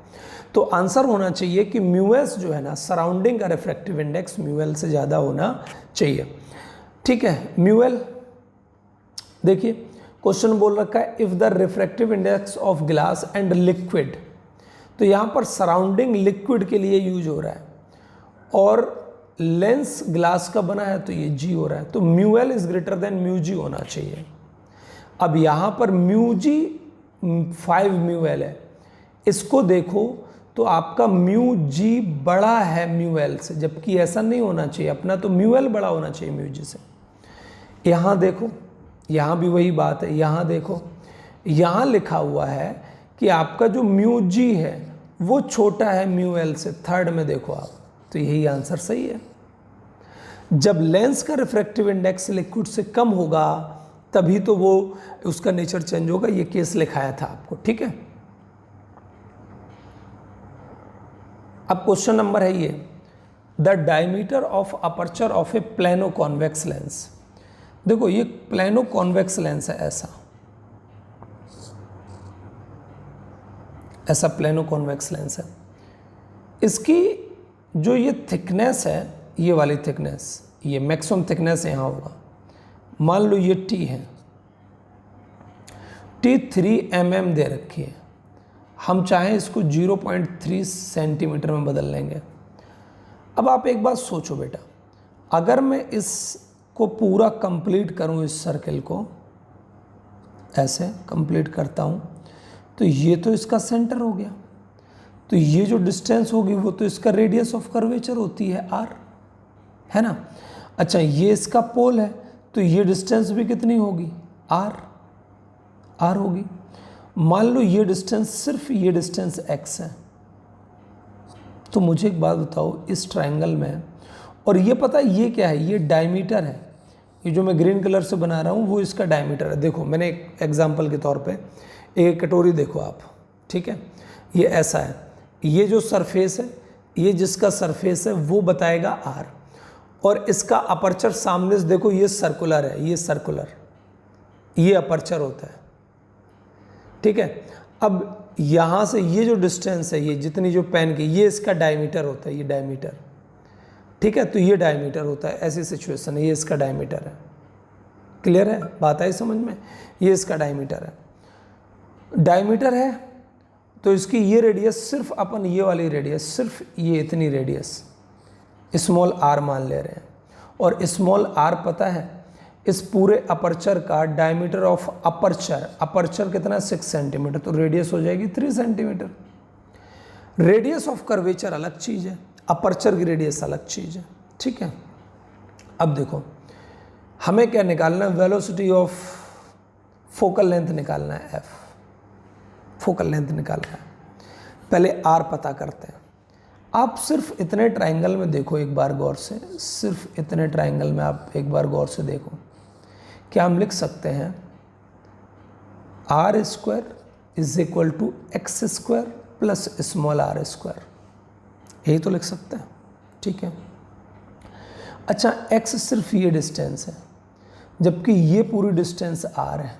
तो आंसर होना चाहिए कि म्यूएस जो है ना, सराउंडिंग का रिफ्रैक्टिव इंडेक्स म्यूएल से ज़्यादा होना चाहिए, ठीक है। म्यूएल देखिए क्वेश्चन बोल रखा है if the refractive index of glass and liquid, तो यहाँ पर सराउंडिंग लिक्विड के लिए यूज हो रहा है और लेंस ग्लास का बना है तो ये जी हो रहा है, तो म्यूएल is greater then mu G होना चाहिए। अब यहाँ पर म्यू जी 5 म्यूएल है, इसको देखो तो आपका म्यू जी बड़ा है म्यूएल से, जबकि ऐसा नहीं होना चाहिए, अपना तो म्यूएल बड़ा होना चाहिए म्यू जी से। यहाँ देखो, यहाँ भी वही बात है, यहाँ देखो, यहाँ लिखा हुआ है कि आपका जो म्यू जी है वो छोटा है म्यू एल से, 3rd में देखो आप, तो यही आंसर सही है। जब लेंस का रिफ्रैक्टिव इंडेक्स लिक्विड से कम होगा तभी तो वो उसका नेचर चेंज होगा, ये केस लिखाया था आपको, ठीक है। अब क्वेश्चन नंबर है ये, the diameter of aperture of A plano convex lens. देखो ये प्लेनो कॉन्वेक्स लेंस है, ऐसा प्लेनो कॉन्वेक्स लेंस है। इसकी जो ये थिकनेस है, ये वाली थिकनेस, ये मैक्सिमम थिकनेस यहाँ होगा, मान लो ये टी है, टी 3 mm दे रखी है, हम चाहें इसको 0.3 सेंटीमीटर में बदल लेंगे। अब आप एक बात सोचो बेटा, अगर मैं इसको पूरा कंप्लीट करूँ, इस सर्किल को ऐसे कंप्लीट करता हूँ, तो ये तो इसका सेंटर हो गया, तो ये जो डिस्टेंस होगी वो तो इसका रेडियस ऑफ कर्वेचर होती है r, है ना। अच्छा ये इसका पोल है तो ये डिस्टेंस भी कितनी होगी, r होगी। मान लो ये डिस्टेंस, सिर्फ ये डिस्टेंस x है, तो मुझे एक बात बताओ, इस ट्रायंगल में, और ये पता है ये क्या है, ये डायमीटर है, ये जो मैं ग्रीन कलर से बना रहा हूँ वो इसका डायमीटर है। देखो मैंने एक एग्जाम्पल के तौर पे एक कटोरी देखो आप, ठीक है, ये ऐसा है, ये जो सरफेस है, ये जिसका सरफेस है वो बताएगा r, और इसका अपर्चर सामने से देखो, ये सर्कुलर है, ये सर्कुलर, ये अपर्चर होता है, ठीक है। अब यहाँ से ये जो डिस्टेंस है, ये जितनी जो पेन की, ये इसका डायमीटर होता है, ये डायमीटर, ठीक है, तो ये डायमीटर होता है, ऐसी सिचुएशन है, ये इसका डायमीटर है। क्लियर है, बात आई समझ में, ये इसका डायमीटर है, डायमीटर है तो इसकी ये रेडियस, सिर्फ अपन ये वाली रेडियस, सिर्फ ये इतनी रेडियस स्मॉल r मान ले रहे हैं, और स्मॉल r पता है इस पूरे अपर्चर का डायमीटर ऑफ अपर्चर कितना, 6 सेंटीमीटर, तो रेडियस हो जाएगी 3 सेंटीमीटर। रेडियस ऑफ कर्वेचर अलग चीज़ है, अपर्चर की रेडियस अलग चीज़ है, ठीक है। अब देखो हमें क्या निकालना है, वेलोसिटी ऑफ फोकल लेंथ निकालना है, f फोकल लेंथ निकालना है। पहले r पता करते हैं। आप सिर्फ इतने ट्रायंगल में देखो एक बार गौर से, सिर्फ इतने ट्रायंगल में आप एक बार गौर से देखो, क्या हम लिख सकते हैं r square is equal to x square plus small r square, यही तो लिख सकते हैं, ठीक है। अच्छा x सिर्फ ये डिस्टेंस है, जबकि ये पूरी डिस्टेंस r है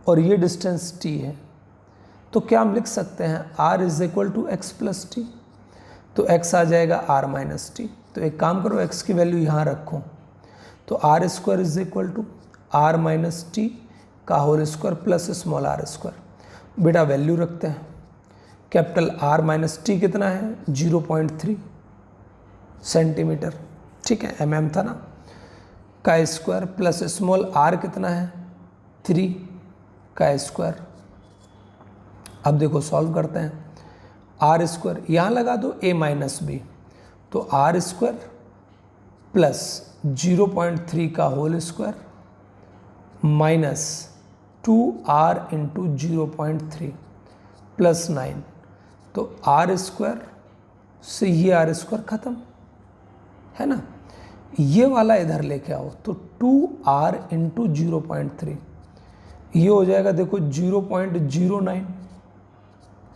और ये डिस्टेंस t है, तो क्या हम लिख सकते हैं r is equal to x plus t, तो x आ जाएगा r माइनस टी। तो एक काम करो, x की वैल्यू यहाँ रखो, तो r square is equal to r minus T का whole square plus small r square. बेटा वैल्यू रखते हैं, कैपिटल R माइनस टी कितना है 0.3, सेंटीमीटर, ठीक है, mm था ना, का स्क्वायर प्लस स्मॉल r कितना है 3 का स्क्वायर। अब देखो सॉल्व करते हैं, आर स्क्वायर यहाँ लगा दो a माइनस बी, तो आर स्क्वायर प्लस 0.3 का whole square minus 2r into 0.3 plus 9, तो आर स्क्वायर से ये आर स्क्वायर ख़त्म है ना, ये वाला इधर लेके आओ तो 2r इंटू 0.3, ये हो जाएगा देखो 0.09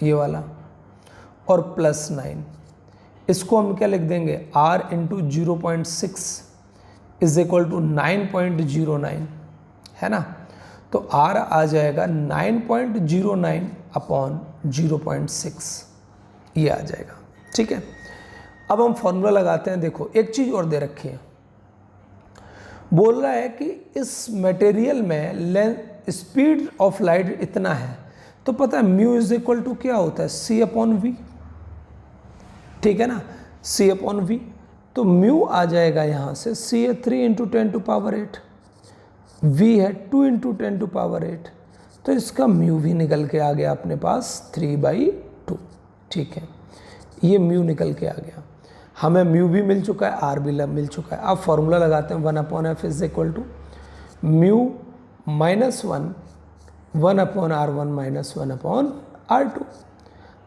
ये वाला, और प्लस 9, इसको हम क्या लिख देंगे r into 0.6 is equal to 9.09 है ना, तो r आ जाएगा 9.09 अपॉन 0.6, ये आ जाएगा, ठीक है। अब हम फॉर्मूला लगाते हैं, देखो एक चीज़ और दे रखी है, बोल रहा है कि इस मटेरियल में लेंथ स्पीड ऑफ लाइट इतना है, तो पता है म्यू इज इक्वल टू क्या होता है c अपॉन वी, ठीक है ना, c अपॉन वी, तो म्यू आ जाएगा यहाँ से c है 3 इंटू 10 टू पावर 8, v है 2 इंटू 10 टू पावर 8, तो इसका म्यू भी निकल के आ गया अपने पास 3/2, ठीक है, ये म्यू निकल के आ गया, हमें म्यू भी मिल चुका है, आर भी मिल चुका है। अब फॉर्मूला लगाते हैं 1 upon f is equal to mu minus 1 upon R1 minus 1 upon R2।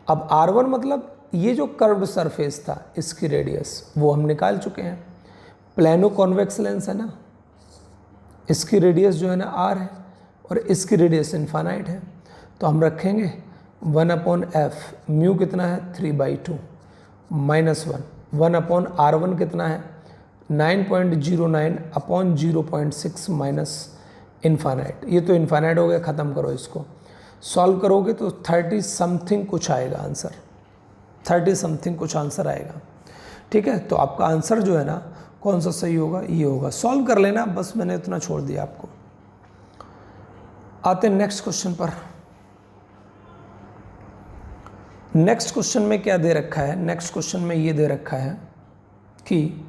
अब R1 मतलब ये जो कर्व्ड सरफेस था इसकी रेडियस वो हम निकाल चुके हैं, प्लेनो कॉन्वेक्स लेंस है ना, इसकी रेडियस जो है ना R है और इसकी रेडियस इन्फानाइट है, तो हम रखेंगे 1 अपॉन एफ, म्यू कितना है 3/2 माइनस 1 अपॉन R1 कितना है 9.09 अपॉन 0.6 माइनस इन्फानाइट, ये तो इन्फानाइट हो गया, ख़त्म करो इसको, सॉल्व करोगे तो 30 समथिंग कुछ आएगा आंसर, 30 समथिंग कुछ आंसर आएगा, ठीक है। तो आपका आंसर जो है ना कौन सा सही होगा, ये होगा, सॉल्व कर लेना, बस मैंने इतना छोड़ दिया आपको। आते हैं नेक्स्ट क्वेश्चन पर। नेक्स्ट क्वेश्चन में क्या दे रखा है, नेक्स्ट क्वेश्चन में ये दे रखा है कि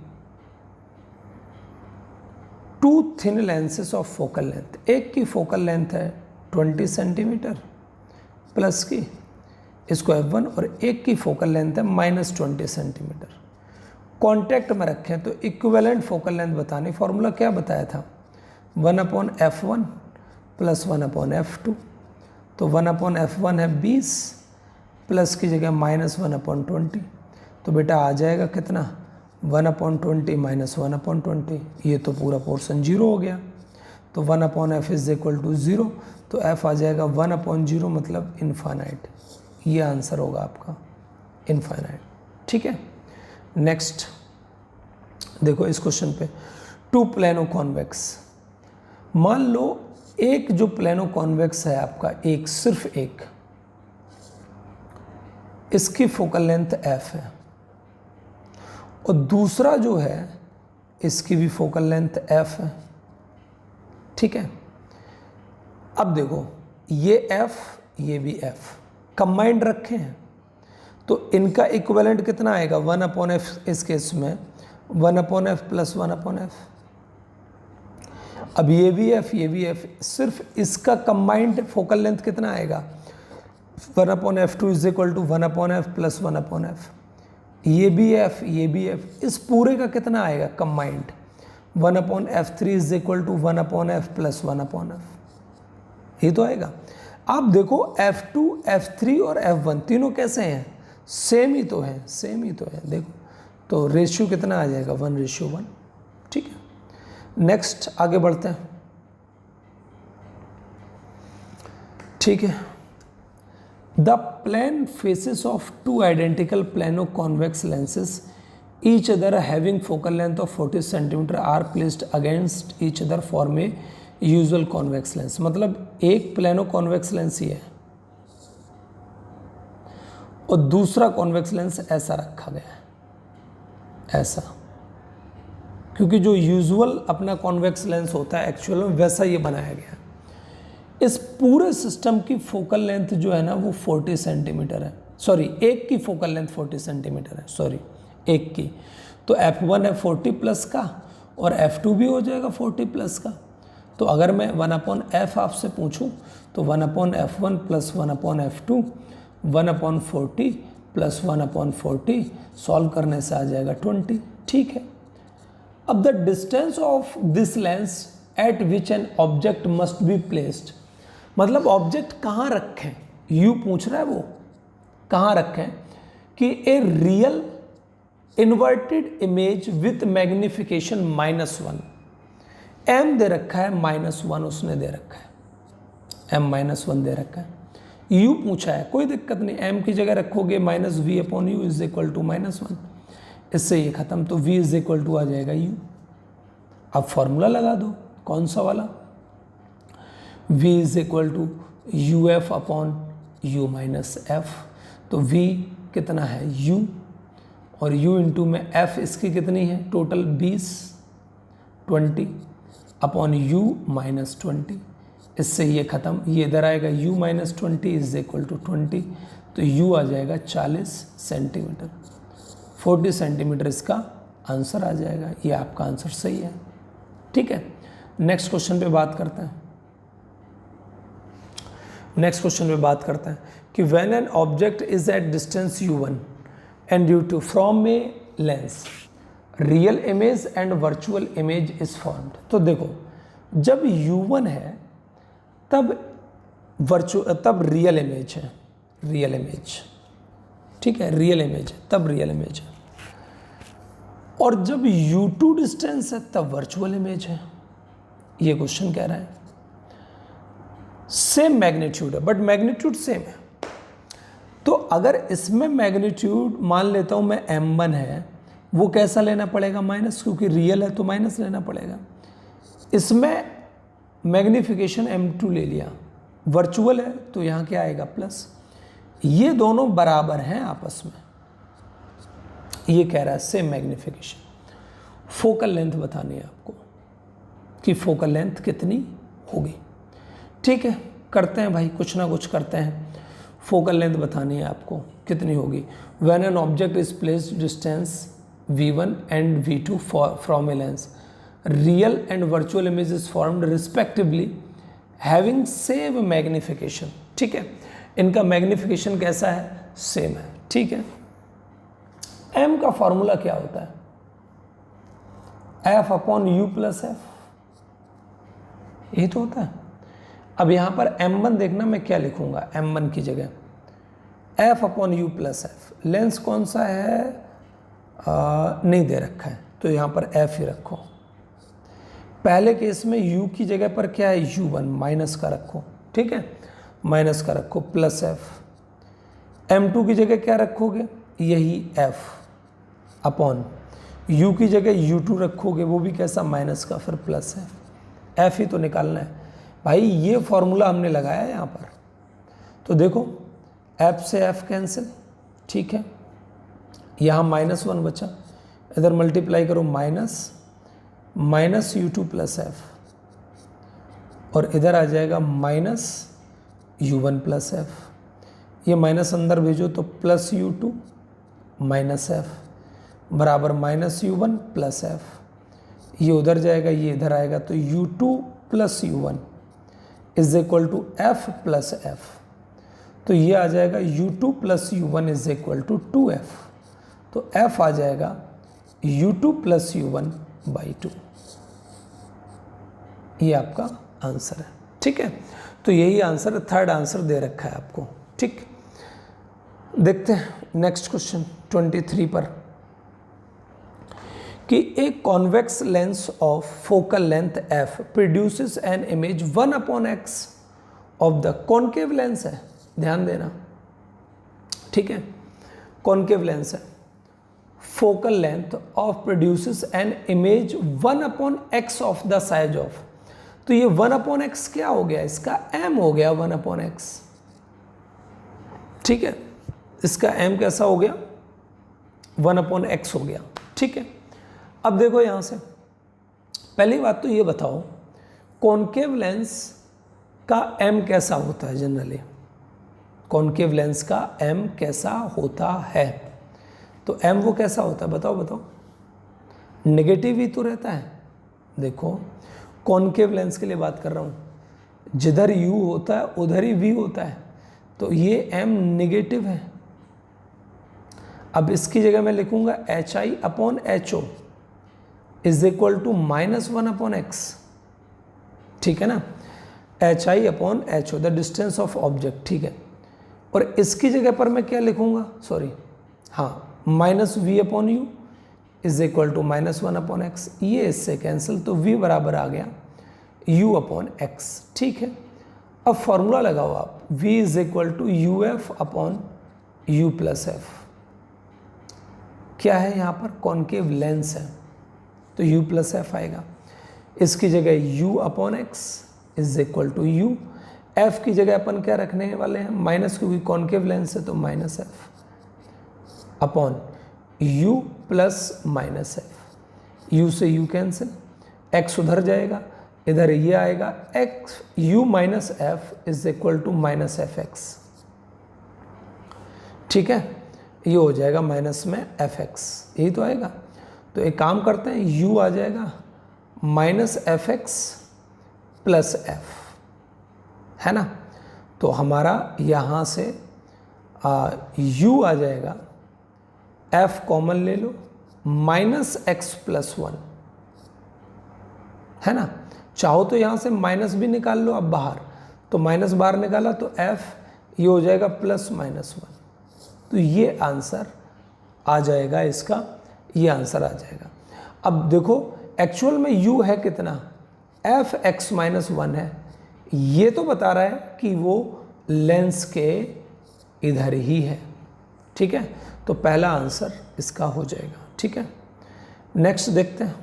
2 thin lenses of focal length, एक की फोकल लेंथ है 20 सेंटीमीटर प्लस की, इसको f1, और एक की फोकल लेंथ है -20 सेंटीमीटर, कॉन्टैक्ट में रखें, तो इक्विवेलेंट फोकल लेंथ बतानी, फॉर्मूला क्या बताया था 1 upon f1 plus 1 upon f2, तो 1 अपॉन f1 है 20 प्लस की जगह -1 अपॉन 20, तो बेटा आ जाएगा कितना 1 अपॉन 20 माइनस 1 अपॉन 20, ये तो पूरा पोर्शन 0 हो गया, तो 1 upon f is equal to 0, तो f आ जाएगा 1 अपॉन 0 मतलब इन्फानाइट, ये आंसर होगा आपका इन्फानाइट, ठीक है। नेक्स्ट देखो इस क्वेश्चन पे 2 प्लेनो कॉन्वेक्स, मान लो एक जो प्लेनो कॉन्वेक्स है आपका, एक सिर्फ एक, इसकी फोकल लेंथ f है, और दूसरा जो है इसकी भी फोकल लेंथ f है, ठीक है। अब देखो ये f ये भी f कंबाइंड रखे हैं, तो इनका इक्विवेलेंट कितना आएगा 1 अपॉन एफ, इस केस में 1 upon f plus 1 upon F. अब ये भी f ये भी f, सिर्फ इसका कंबाइंड फोकल लेंथ कितना आएगा 1 upon f 2 is equal to 1 upon f plus 1 upon f, ये भी f ये भी f, इस पूरे का कितना आएगा combined 1 upon f 3 is equal to 1 upon f plus 1 upon f, ये तो आएगा। आप देखो f2 f3 और f1 तीनों कैसे हैं, सेम ही तो है, सेम ही तो है, देखो तो रेशियो कितना आ जाएगा 1:1, ठीक है। नेक्स्ट आगे बढ़ते हैं, ठीक है। The plane faces of 2 identical plano convex lenses each other having focal length of 40 centimetre are placed against each other form a usual convex lens, मतलब एक प्लेनो कॉन्वेक्स लेंस ही है और दूसरा कॉन्वेक्स लेंस ऐसा रखा गया है, ऐसा, क्योंकि जो यूजुअल अपना कॉन्वेक्स लेंस होता है एक्चुअल में वैसा ये बनाया गया है। इस पूरे सिस्टम की फोकल लेंथ जो है ना वो 40 सेंटीमीटर है, सॉरी एक की फोकल लेंथ 40 सेंटीमीटर है, सॉरी एक की, तो F1 है 40 प्लस का और F2 भी हो जाएगा 40 प्लस का। तो अगर मैं 1/f आपसे पूछूं तो 1/f1 plus 1/f2 1/40 plus 1/40 solve करने से आ जाएगा 20। ठीक है। अब the distance of this lens eight which an object must be placed, मतलब ऑब्जेक्ट कहाँ रखें, यू पूछ रहा है वो कहाँ रखें कि a real inverted image with magnification -1, m दे रखा है -1 उसने दे रखा है, m-1 दे रखा है, u पूछा है, कोई दिक्कत नहीं, m की जगह रखोगे -v/u इज इक्वल टू -1, इससे ये खत्म, तो v इज इक्वल टू आ जाएगा u। अब फॉर्मूला लगा दो, कौन सा वाला, v is equal to uf/u-f, तो v कितना है u और u इंटू में f इसकी कितनी है टोटल 20 20/u-20, इससे ये ख़त्म, ये इधर आएगा u-20 इज इक्वल टू 20, तो u आ जाएगा 40 सेंटीमीटर, 40 सेंटीमीटर इसका आंसर आ जाएगा। ये आपका आंसर सही है। ठीक है, नेक्स्ट क्वेश्चन पे बात करते हैं। नेक्स्ट क्वेश्चन पे बात करते हैं कि when an object is at distance u1 and u2 from a lens real image and virtual image is formed. तो देखो, जब u1 है तब तब रियल इमेज है, रियल इमेज, ठीक है, रियल इमेज है, तब रियल इमेज है, और जब u2 डिस्टेंस है तब वर्चुअल इमेज है। ये क्वेश्चन कह रहा है सेम मैग्नीट्यूड है बट मैग्नीट्यूड सेम है, तो अगर इसमें मैग्नीट्यूड मान लेता हूं मैं m1 है, वो कैसा लेना पड़ेगा माइनस, क्योंकि रियल है तो माइनस लेना पड़ेगा। इसमें मैग्निफिकेशन m2 ले लिया, वर्चुअल है तो यहाँ क्या आएगा प्लस। ये दोनों बराबर हैं आपस में, ये कह रहा है सेम मैग्निफिकेशन। फोकल लेंथ बतानी है आपको कि फोकल लेंथ कितनी होगी। ठीक है, करते हैं भाई, कुछ ना कुछ करते हैं। फोकल लेंथ बतानी है आपको कितनी होगी। When an object is placed distance v1 and v2 from a lens real and virtual image is formed respectively having same magnification. ठीक है, इनका मैग्निफिकेशन कैसा है, सेम है। ठीक है, m का फॉर्मूला क्या होता है, f/u+f, यही तो होता है। अब यहाँ पर m1 देखना, मैं क्या लिखूंगा m1 की जगह f/u+f। लेंस कौन सा है नहीं दे रखा है, तो यहाँ पर f ही रखो। पहले केस में u की जगह पर क्या है u1, माइनस का रखो, ठीक है, माइनस का रखो, प्लस f। m2 की जगह क्या रखोगे, यही f अपॉन u की जगह u2 रखोगे, वो भी कैसा माइनस का, फिर प्लस f। f ही तो निकालना है भाई, ये फॉर्मूला हमने लगाया है यहाँ पर। तो देखो f से f कैंसिल, ठीक है, यहाँ -1 बचा, इधर मल्टीप्लाई करो माइनस u2 प्लस f, और इधर आ जाएगा -u1 प्लस f। ये माइनस अंदर भेजो तो प्लस u2 माइनस f बराबर -u1 प्लस f। ये उधर जाएगा, ये इधर आएगा, तो u2 plus u1 is equal to f plus f। तो ये आ जाएगा u2 plus u1 is equal to 2f। तो f आ जाएगा u2 प्लस u1 बाई 2। ये आपका आंसर है। ठीक है, तो यही आंसर, थर्ड आंसर दे रखा है आपको। ठीक, देखते हैं नेक्स्ट क्वेश्चन 23 पर कि एक convex lens of focal length f produces an image 1/x of the concave lens है, ध्यान देना, ठीक है, कॉन्केव लेंस है, focal length of produces an image 1/x of the size of. तो ये 1/x क्या हो गया, इसका m हो गया 1/x। ठीक है, इसका m कैसा हो गया, 1/x हो गया। ठीक है, अब देखो यहां से पहली बात तो ये बताओ कॉन्केव लेंस का m कैसा होता है जनरली, कॉन्केव लेंस का m कैसा होता है, तो m वो कैसा होता है बताओ बताओ, नेगेटिव ही तो रहता है। देखो कॉनकेव लेंस के लिए बात कर रहा हूँ, जिधर u होता है उधर ही v होता है, तो ये m नेगेटिव है। अब इसकी जगह मैं लिखूंगा HI/HO is equal to -1/x, ठीक है ना, HI/HO the distance of object, ठीक है। और इसकी जगह पर मैं क्या लिखूंगा, सॉरी हाँ, -v/u is equal to -1/x, ये इससे कैंसिल, तो v बराबर आ गया u/x, ठीक है। अब फॉर्मूला लगाओ आप, v is equal to uf/u+f, क्या है यहाँ पर, कॉनकेव लेंस है तो u+f आएगा। इसकी जगह u/x is equal to u, f की जगह अपन क्या रखने वाले हैं, माइनस, क्योंकि कॉनकेव लेंस है तो -f upon u plus -f, u से u कैंसिल, x उधर जाएगा, इधर ये आएगा, x u minus f is equal to -fx, ठीक है। ये हो जाएगा माइनस में fx, यही तो आएगा। तो एक काम करते हैं, u आ जाएगा -fx प्लस f, है ना। तो हमारा यहाँ से u आ जाएगा, f कॉमन ले लो, -x+1, है ना। चाहो तो यहाँ से माइनस भी निकाल लो अब बाहर, तो माइनस बाहर निकाला तो f ये हो जाएगा +-1, तो ये आंसर आ जाएगा इसका, ये आंसर आ जाएगा। अब देखो एक्चुअल में u है कितना, f(x-1) है, ये तो बता रहा है कि वो लेंस के इधर ही है, ठीक है। तो पहला आंसर इसका हो जाएगा, ठीक है। नेक्स्ट देखते हैं,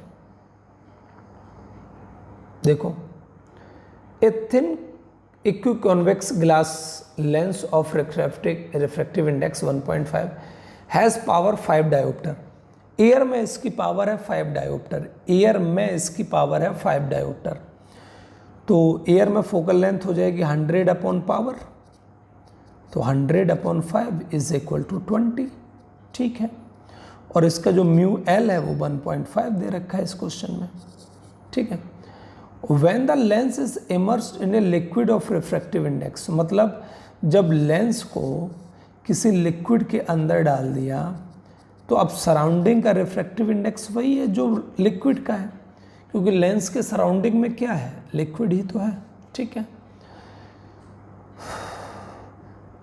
देखो a thin equiconvex glass lens of refractive index 1.5 has power 5 dioptre, air में इसकी पावर है 5 डायोप्टर, एयर में इसकी पावर है 5 डायोप्टर। तो एयर में फोकल लेंथ हो जाएगी 100 पावर, तो 100/5 इज इक्वल टू 20, ठीक है। और इसका जो μL है वो 1.5 दे रखा है इस क्वेश्चन में, ठीक है। When the lens is immersed in a liquid of refractive index, मतलब जब लेंस को किसी लिक्विड के अंदर डाल दिया तो अब सराउंडिंग का रिफ्रैक्टिव इंडेक्स वही है जो लिक्विड का है, क्योंकि लेंस के सराउंडिंग में क्या है, लिक्विड ही तो है, ठीक है।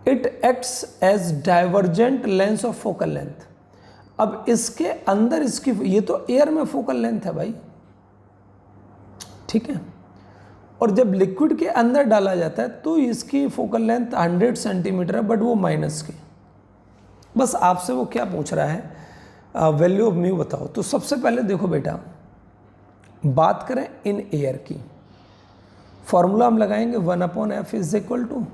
It acts as divergent lens of focal length, अब इसके अंदर इसकी, ये तो एयर में फोकल लेंथ है भाई, ठीक है। और जब लिक्विड के अंदर डाला जाता है तो इसकी फोकल लेंथ 100 सेंटीमीटर है, बट वो माइनस की। बस आपसे वो क्या पूछ रहा है, वैल्यू ऑफ म्यू बताओ। तो सबसे पहले देखो बेटा, बात करें इन एयर की, फॉर्मूला हम लगाएंगे 1/f is equal to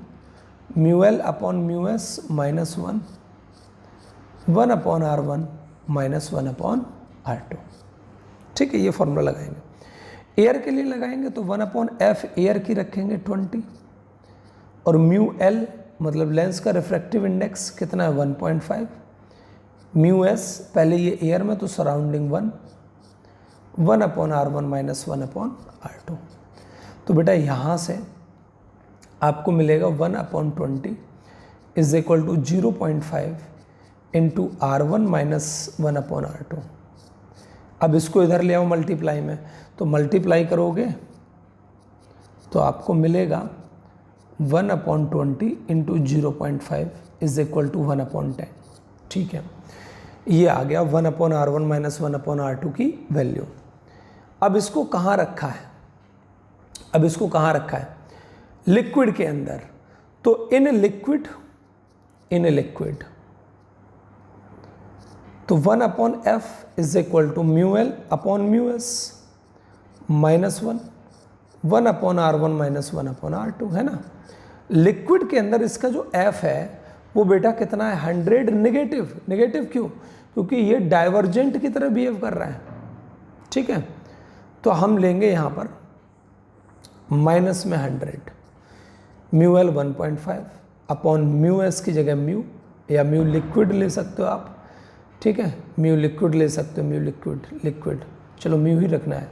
μL/μs -1, 1/r1 -1/r2, ठीक है। ये फॉर्मूला लगाएंगे। एयर के लिए लगाएंगे तो 1/f एयर की रखेंगे 20, और μL मतलब लेंस का रिफ्रैक्टिव इंडेक्स कितना है 1.5, μs पहले ये एयर में तो सराउंडिंग 1/r1 -1/r2। तो बेटा यहाँ से आपको मिलेगा 1/20 is equal to 0.5 into r1 -1/r2। अब इसको इधर ले आओ मल्टीप्लाई में, तो मल्टीप्लाई करोगे तो आपको मिलेगा 1/20 इंटू 0.5 इज इक्वल टू 1/10, ठीक है। ये आ गया 1/r1 -1/r2 की वैल्यू। अब इसको कहाँ रखा है, अब इसको कहाँ रखा है, लिक्विड के अंदर। तो इन लिक्विड तो 1/f is equal to μL/μs -1, 1/r1 -1/r2, है ना। लिक्विड के अंदर इसका जो f है वो बेटा कितना है 100, नेगेटिव। नेगेटिव क्यों, क्योंकि ये डाइवर्जेंट की तरह बिहेव कर रहा है, ठीक है। तो हम लेंगे यहाँ पर माइनस में 100, μL 1.5 अपॉन μs की जगह म्यू, या म्यू लिक्विड ले सकते हो आप, ठीक है। म्यू लिक्विड ले सकते हो, म्यू लिक्विड, चलो म्यू ही रखना है,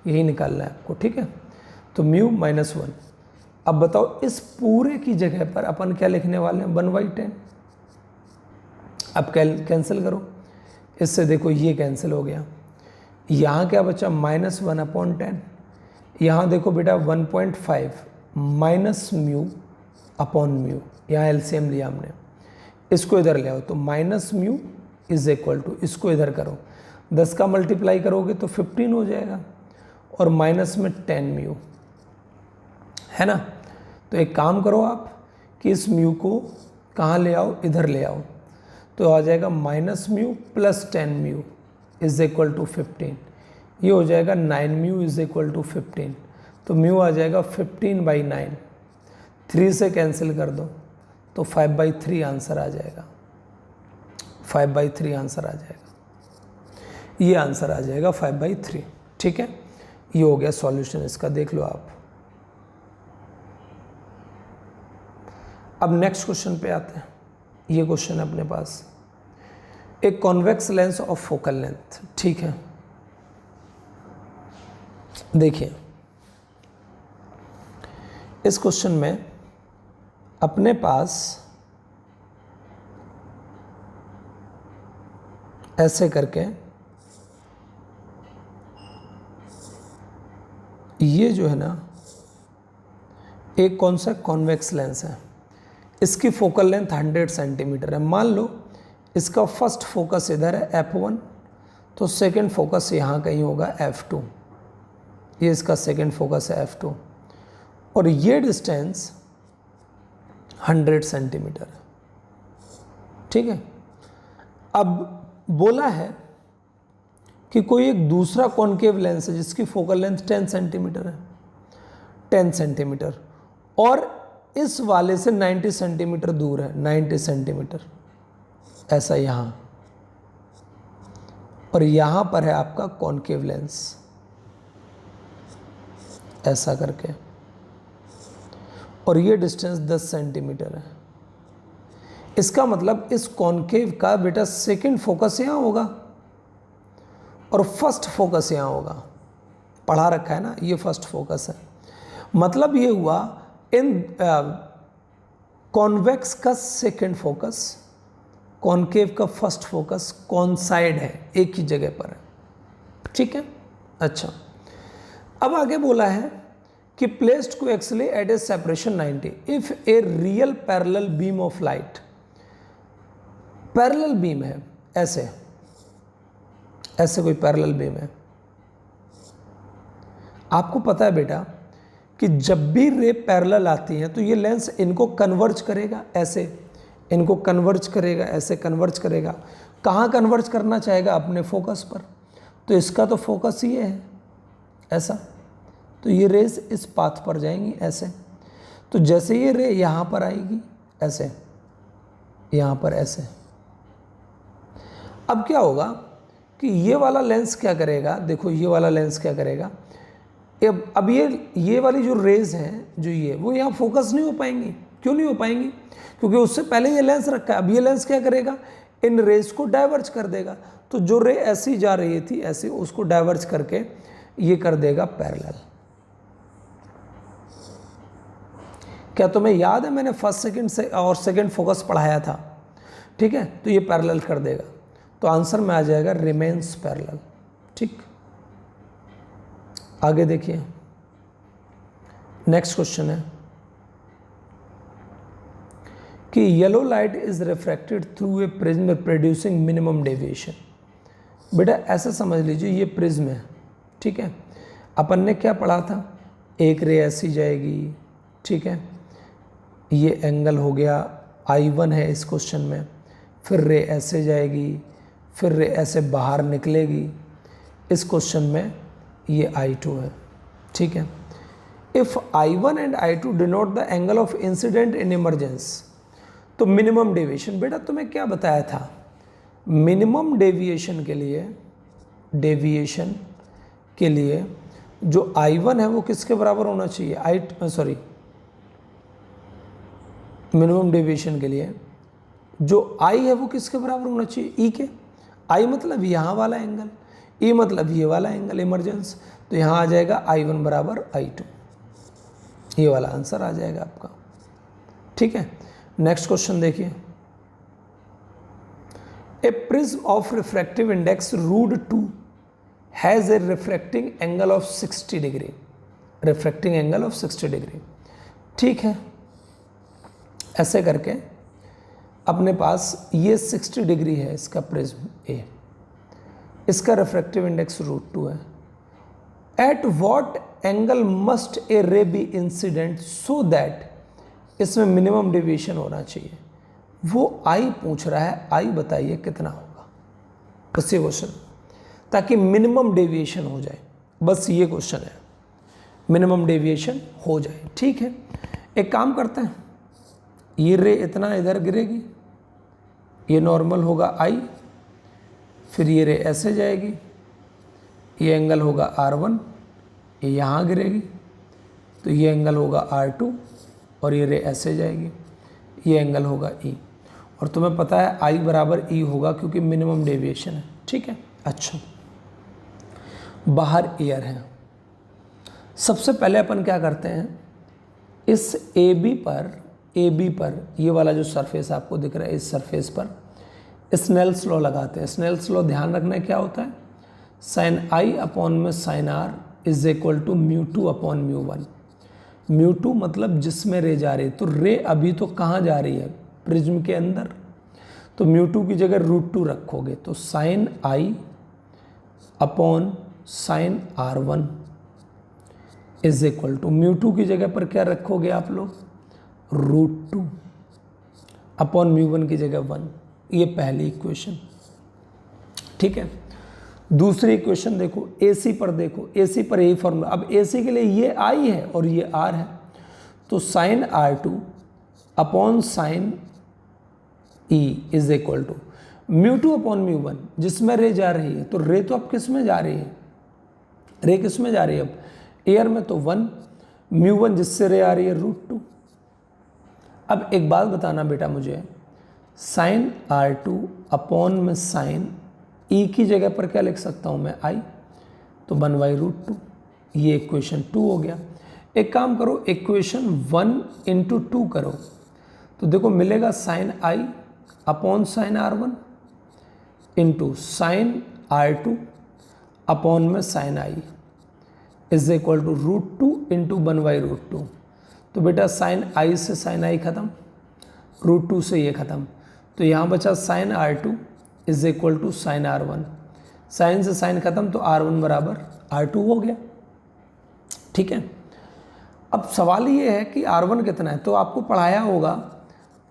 यही निकालना है आपको, ठीक है। तो म्यू -1। अब बताओ इस पूरे की जगह पर अपन क्या लिखने वाले हैं, 1/10। अब कैंसिल करो, इससे देखो ये कैंसिल हो गया, यहाँ क्या बचा -1/10। यहाँ देखो बेटा 1.5 माइनस म्यू अपॉन म्यू, यहाँ एलसीएम लिया हमने, इसको इधर ले आओ तो -μ इज इक्वल टू, इसको इधर करो 10 का मल्टीप्लाई करोगे तो 15 हो जाएगा और माइनस में 10μ है ना। तो एक काम करो आप कि इस म्यू को कहाँ ले आओ, इधर ले आओ, तो आ जाएगा -μ + 10μ इज इक्वल टू 15। ये हो जाएगा 9μ इज इक्वल टू 15। तो म्यू आ जाएगा 15/9, 3 से कैंसिल कर दो तो 5/3 आंसर आ जाएगा, 5/3 आंसर आ जाएगा, ये आंसर आ जाएगा 5/3, ठीक है। ये हो गया सॉल्यूशन इसका, देख लो आप। अब नेक्स्ट क्वेश्चन पे आते हैं। ये क्वेश्चन है अपने पास, एक convex lens of focal length, ठीक है। देखिए इस क्वेश्चन में अपने पास ऐसे करके ये जो है ना एक कौन सा कॉन्वेक्स लेंस है, इसकी फोकल लेंथ 100 सेंटीमीटर है। मान लो इसका फर्स्ट फोकस इधर है f1, तो सेकंड फोकस यहाँ कहीं होगा f2, ये इसका सेकंड फोकस है f2, और ये डिस्टेंस 100 सेंटीमीटर है, ठीक है। अब बोला है कि कोई एक दूसरा कॉन्केव लेंस है जिसकी फोकल लेंथ 10 सेंटीमीटर है, 10 सेंटीमीटर, और इस वाले से 90 सेंटीमीटर दूर है, 90 सेंटीमीटर, ऐसा यहाँ, और यहाँ पर है आपका कॉन्केव लेंस, ऐसा करके, और ये डिस्टेंस 10 सेंटीमीटर है। इसका मतलब इस कॉन्केव का बेटा सेकंड फोकस यहाँ होगा और फर्स्ट फोकस यहाँ होगा, पढ़ा रखा है ना, ये फर्स्ट फोकस है। मतलब ये हुआ इन कॉन्वेक्स का सेकंड फोकस, कॉन्केव का फर्स्ट फोकस कॉन्साइड है, एक ही जगह पर है, ठीक है। अच्छा, अब आगे बोला है कि placed coaxially at a separation 90 if a real parallel beam of light, parallel beam है, ऐसे ऐसे कोई पैरेलल बीम है। आपको पता है बेटा कि जब भी रे पैरेलल आती हैं तो ये लेंस इनको कन्वर्ज करेगा, ऐसे इनको कन्वर्ज करेगा, ऐसे कन्वर्ज करेगा। कहाँ कन्वर्ज करना चाहेगा? अपने फोकस पर। तो इसका तो फोकस ये है, ऐसा, तो ये रेज इस पाथ पर जाएंगी ऐसे। तो जैसे ये रे यहाँ पर आएगी ऐसे, यहाँ पर ऐसे, अब क्या होगा कि ये वाला लेंस क्या करेगा, देखो ये वाला लेंस क्या करेगा, अब ये वाली जो रेज हैं जो ये, वो यहाँ फोकस नहीं हो पाएंगी। क्यों नहीं हो पाएंगी? क्योंकि उससे पहले ये लेंस रखा है। अब ये लेंस क्या करेगा, इन रेज को डाइवर्ज कर देगा। तो जो रे ऐसी जा रही थी ऐसे, उसको डाइवर्ज करके ये कर देगा पैरेलल। क्या तुम्हें याद है मैंने फर्स्ट सेकंड से और सेकंड फोकस पढ़ाया था? ठीक है, तो ये पैरेलल कर देगा, तो आंसर में आ जाएगा रिमेन्स पैरेलल। ठीक, आगे देखिए, नेक्स्ट क्वेश्चन है कि yellow light is refracted through a prism producing minimum deviation. बेटा ऐसा समझ लीजिए ये प्रिज्म है, ठीक है। अपन ने क्या पढ़ा था, एक रे ऐसी जाएगी, ठीक है, ये एंगल हो गया I1 है इस क्वेश्चन में, फिर रे ऐसे जाएगी, फिर रे ऐसे बाहर निकलेगी। इस क्वेश्चन में ये I2 है, ठीक है। If I1 and I2 denote the angle of incident in emergence, तो मिनिमम डेविएशन, बेटा तुम्हें क्या बताया था, मिनिमम डेविएशन के लिए जो I1 है वो किसके बराबर होना चाहिए, मिनिमम डेविएशन के लिए जो I है वो किसके बराबर होना चाहिए, E के। आई मतलब यहाँ वाला एंगल, ई मतलब ये वाला एंगल इमरजेंस, तो यहाँ आ जाएगा I1 बराबर I2, ये वाला आंसर आ जाएगा आपका। ठीक है, नेक्स्ट क्वेश्चन देखिए। A prism of refractive index √2 has a refracting angle of 60 degree, refracting angle of 60 degree. ठीक है, ऐसे करके अपने पास ये 60 डिग्री है इसका प्रिज्म ए, इसका रिफ्रैक्टिव इंडेक्स √2 है। एट वॉट एंगल मस्ट ए रे बी इंसिडेंट सो दैट, इसमें मिनिमम डेविएशन होना चाहिए, वो आई पूछ रहा है, आई बताइए कितना होगा, बस ये क्वेश्चन, ताकि मिनिमम डेविएशन हो जाए, बस ये क्वेश्चन है, मिनिमम डेविएशन हो जाए। ठीक है, एक काम करते हैं, ये रे इतना इधर गिरेगी, ये नॉर्मल होगा आई, फिर ये रे ऐसे जाएगी, ये एंगल होगा R1, ये यहाँ गिरेगी तो ये एंगल होगा R2, और ये रे ऐसे जाएगी, ये एंगल होगा E, और तुम्हें पता है I बराबर E होगा क्योंकि मिनिमम डेविएशन है। ठीक है, अच्छा, बाहर एयर है, सबसे पहले अपन क्या करते हैं, इस AB पर ये वाला जो सरफेस आपको दिख रहा है, इस सरफेस पर स्नेल्स लॉ लगाते हैं। स्नेल्स लॉ ध्यान रखना है क्या होता है, साइन I अपॉन में sine R is equal to μ2 upon μ1। μ2 मतलब जिसमें रे जा रही है, तो रे अभी तो कहाँ जा रही है, प्रिज्म के अंदर, तो μ2 की जगह √2 रखोगे, तो sine I upon sine R1 is equal to μ2 की जगह पर क्या रखोगे आप लोग, √2 अपॉन μ1 की जगह 1। ये पहली इक्वेशन। ठीक है, दूसरी इक्वेशन देखो, AC पर देखो, AC पर यही फॉर्मूला, अब AC के लिए ये I है और ये R है, तो sine R2 upon sine E is equal to μ2 upon μ1, जिसमें रे जा रही है, तो रे तो अब किस में जा रही है, रे किस में जा रही है अब, एयर में, तो 1, μ1 जिससे रे आ रही है √2। अब एक बात बताना बेटा मुझे, साइन R2 अपॉन में साइन E की जगह पर क्या लिख सकता हूँ मैं, I, तो 1/√2, ये इक्वेशन 2 हो गया। एक काम करो, इक्वेशन 1 इंटू 2 करो, तो देखो मिलेगा sine I upon sine R1 into sine R2 upon में sine I is equal to √2 into 1/√2। तो बेटा साइन I से साइन I खत्म, √2 से ये खत्म, तो यहाँ बचा sine R2 is equal to sine R1, sine से साइन खत्म, तो R1 बराबर R2 हो गया। ठीक है, अब सवाल ये है कि R1 कितना है, तो आपको पढ़ाया होगा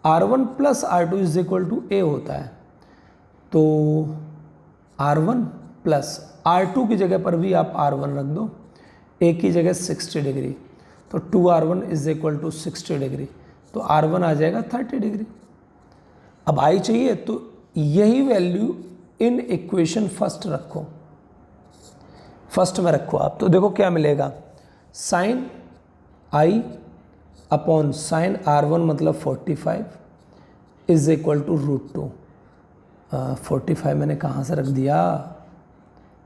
R1 plus R2 is equal to A होता है, तो R1 प्लस R2 की जगह पर भी आप R1 रख दो, A की जगह 60 डिग्री, तो 2R1 is equal to 60 degree, तो R1 आ जाएगा 30 डिग्री। अब I चाहिए तो यही वैल्यू इन इक्वेशन फर्स्ट रखो, फर्स्ट में रखो आप, तो देखो क्या मिलेगा, sine I upon sine R1 मतलब 45 इज इक्वल टू √2। 45 मैंने कहाँ से रख दिया,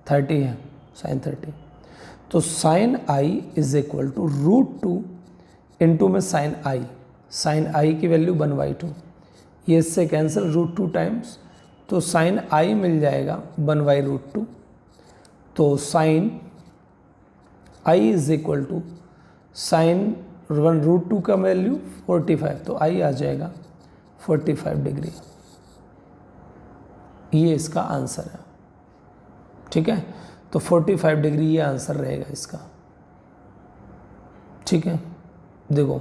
30 है, साइन 30, तो sine I is equal to √2 into में साइन I की वैल्यू 1/2, ये इससे कैंसिल, √2 टाइम्स, तो साइन I मिल जाएगा 1/√2, तो sine I is equal to sine √2 का वैल्यू 45, तो I आ जाएगा 45 डिग्री, ये इसका आंसर है। ठीक है, तो 45 डिग्री ये आंसर रहेगा इसका। ठीक है, देखो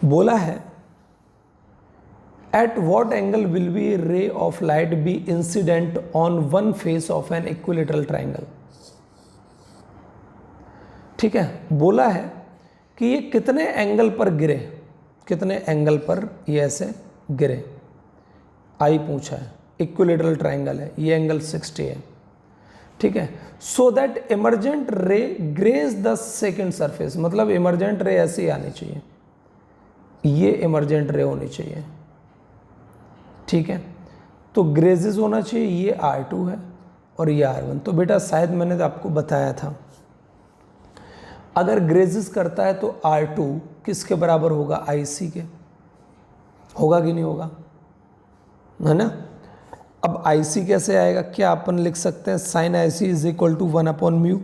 बोला है at what angle will be ray of light be incident on one face of an equilateral triangle. ठीक है, बोला है कि ये कितने एंगल पर गिरे, कितने एंगल पर ये ऐसे गिरे, आई पूछा है, इक्विलेटरल ट्राइंगल है, ये एंगल 60 है। ठीक है, so that emergent ray grazes the second surface, मतलब इमरजेंट रे ऐसी आनी चाहिए, ये इमरजेंट रे होनी चाहिए। ठीक है, तो ग्रेजेस होना चाहिए, ये R2 है और ये R1। तो बेटा शायद मैंने तो आपको बताया था, अगर ग्रेजेस करता है तो R2 किसके बराबर होगा, IC के, होगा कि नहीं होगा, है ना। अब IC कैसे आएगा, क्या अपन लिख सकते हैं sine IC is equal to 1/μ।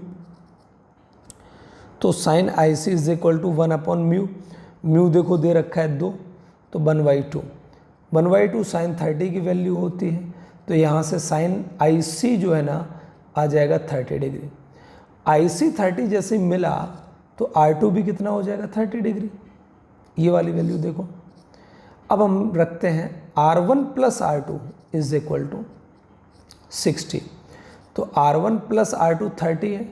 तो sine IC is equal to 1/μ। Mu देखो दे रखा है 2, तो 1/2। 1/2 साइन 30 की वैल्यू होती है, तो यहाँ से साइन IC जो है ना आ जाएगा 30 डिग्री। IC 30 जैसे मिला तो R2 भी कितना हो जाएगा, 30 डिग्री, ये वाली वैल्यू देखो। अब हम रखते हैं R1 plus R2 is equal to 60। तो R1 प्लस R2 30 है,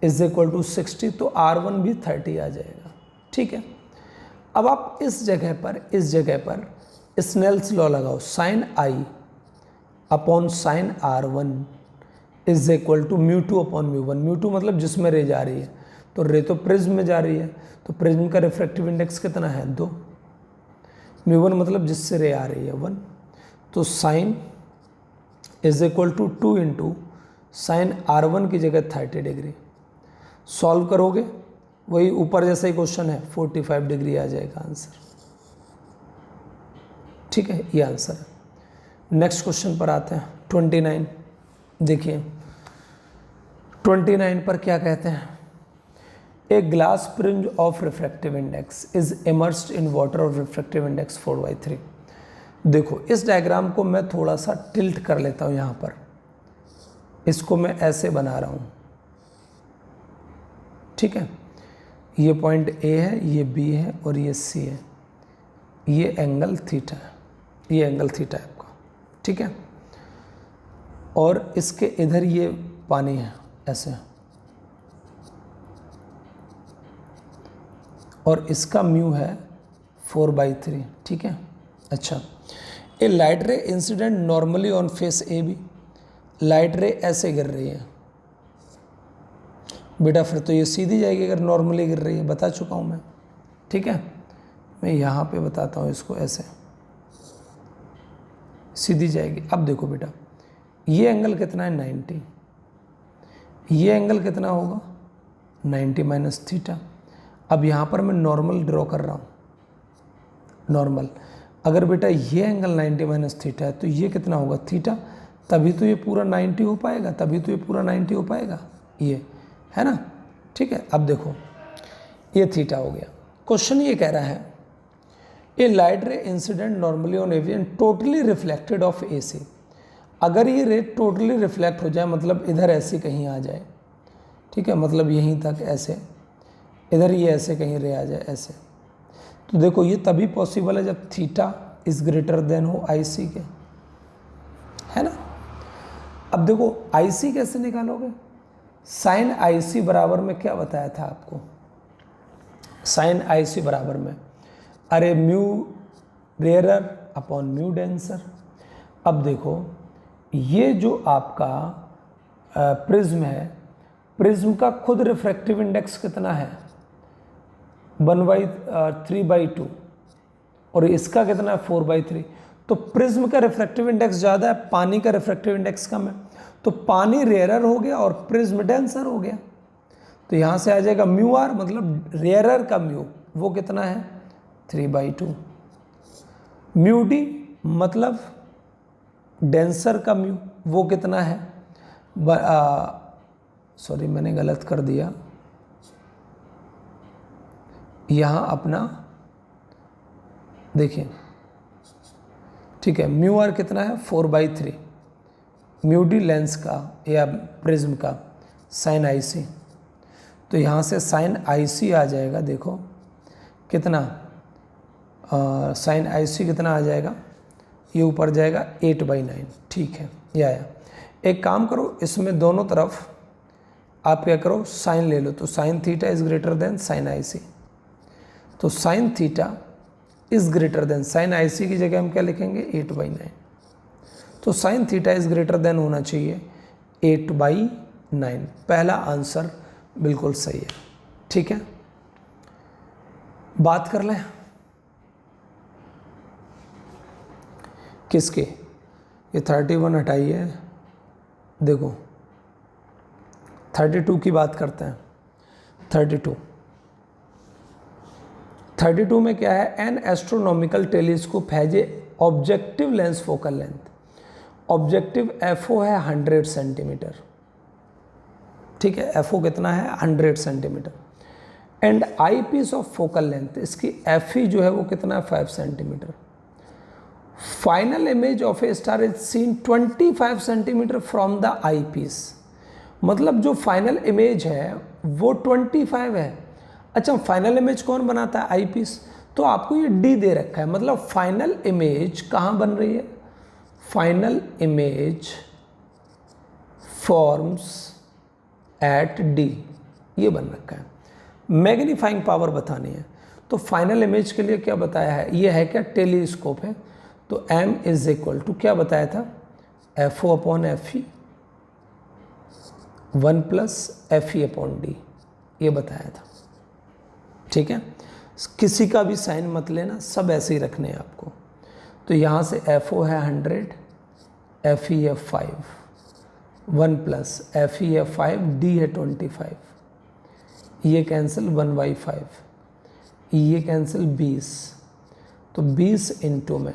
इज इक्वल टू 60, तो R1 भी 30 आ जाएगा। ठीक है, अब आप इस जगह पर स्नेल्स लॉ लगाओ, sine I upon sine R1 is equal to μ2/μ1। μ2 मतलब जिसमें रे जा रही है, तो रे तो प्रिज्म में जा रही है, तो प्रिज्म का रिफ्रैक्टिव इंडेक्स कितना है, 2। μ1 मतलब जिससे रे आ रही है, 1। तो sine is equal to 2 into sine R1 की जगह 30 डिग्री। सॉल्व करोगे वही ऊपर जैसा ही क्वेश्चन है, 45 डिग्री आ जाएगा आंसर। ठीक है, ये आंसर है। नेक्स्ट क्वेश्चन पर आते हैं, 29। देखिए 29 पर क्या कहते हैं, a glass prism of refractive index is immersed in water और रिफ्रैक्टिव इंडेक्स 4/3। देखो इस डायग्राम को मैं थोड़ा सा टिल्ट कर लेता हूँ, यहाँ पर इसको मैं ऐसे बना रहा हूँ। ठीक है, ये पॉइंट A है, ये B है और ये C है, ये एंगल थीटा है, ये एंगल थीटा है आपका। ठीक है, और इसके इधर ये पानी है ऐसे, और इसका म्यू है 4/3। ठीक है, अच्छा, a light ray incident normally on face AB। Light ray ऐसे गिर रही है बेटा, फिर तो ये सीधी जाएगी अगर नॉर्मली गिर रही है, बता चुका हूँ मैं। ठीक है, मैं यहाँ पे बताता हूँ इसको, ऐसे सीधी जाएगी। अब देखो बेटा, ये एंगल कितना है, 90। ये एंगल कितना होगा, 90 माइनस थीटा। अब यहाँ पर मैं नॉर्मल ड्रॉ कर रहा हूँ, नॉर्मल। अगर बेटा ये एंगल 90 माइनस थीटा है तो ये कितना होगा, थीटा। तभी तो ये पूरा 90 हो पाएगा, तभी तो ये पूरा 90 हो पाएगा, ये है ना। ठीक है, अब देखो ये थीटा हो गया। क्वेश्चन ये कह रहा है, a light ray incident normally on AB and totally reflected off AC। अगर ये रे टोटली रिफ्लेक्ट हो जाए, मतलब इधर ऐसे कहीं आ जाए, ठीक है, मतलब यहीं तक ऐसे, इधर ये ऐसे कहीं रे आ जाए ऐसे, तो देखो ये तभी पॉसिबल है जब थीटा इज ग्रेटर देन हो IC के, है ना। अब देखो IC कैसे निकालोगे, साइन IC बराबर में क्या बताया था आपको, साइन IC बराबर में, अरे mu rarer upon mu denser. अब देखो ये जो आपका प्रिज्म है, प्रिज्म का खुद रिफ्रैक्टिव इंडेक्स कितना है, 1/3/2, और इसका कितना है, 4/3। तो प्रिज्म का रिफ्रैक्टिव इंडेक्स ज़्यादा है, पानी का रिफ्रैक्टिव इंडेक्स कम है, तो पानी रेयरर हो गया और प्रिज्म डेंसर हो गया। तो यहाँ से आ जाएगा म्यू आर, मतलब रेयरर का म्यू वो कितना है, 3/2। म्यू डी मतलब डेंसर का म्यू वो कितना है, सॉरी मैंने गलत कर दिया, यहाँ अपना देखिए, ठीक है, म्यू आर कितना है, 4/3। म्यू डी लेंस का या प्रिज्म का साइन IC, तो यहाँ से साइन IC आ जाएगा, देखो कितना, साइन IC कितना आ जाएगा, ये ऊपर जाएगा 8/9। ठीक है, ये आया। एक काम करो, इसमें दोनों तरफ आप क्या करो, साइन ले लो, तो sine theta is greater than sine IC। तो sine theta is greater than, sine IC की जगह हम क्या लिखेंगे, 8/9। तो sine theta is greater than होना चाहिए 8/9। पहला आंसर बिल्कुल सही है। ठीक है, बात कर लें किसके, ये 31 हटाइए, देखो 32 की बात करते हैं। 32 में क्या है, an astronomical telescope has a objective lens focal length, objective F O है 100 सेंटीमीटर, ठीक है, एफओ कितना है 100 centimetre, and eyepiece of focal length, इसकी एफ ई जो है वो कितना है 5 centimetre. Final image of a star is seen 25 centimetre from the eyepiece, मतलब जो फाइनल इमेज है वो 25 है। अच्छा, फाइनल इमेज कौन बनाता है, आई पीस, तो आपको ये डी दे रखा है, मतलब फाइनल इमेज कहाँ बन रही है, final image forms at D, ये बन रखा है। मैग्नीफाइंग पावर बतानी है, तो फाइनल इमेज के लिए क्या बताया है, ये है क्या, टेलीस्कोप है, तो m इज इक्वल टू क्या बताया था, F O upon F E 1 plus F E upon D, ये बताया था, ठीक है। किसी का भी साइन मत लेना, सब ऐसे ही रखने हैं आपको। तो यहाँ से एफ ओ है 100, एफ ई है 5, 1 प्लस एफ ई है 5, डी है 25, ये कैंसिल 1/5, ये कैंसिल 20, तो 20 इंटू में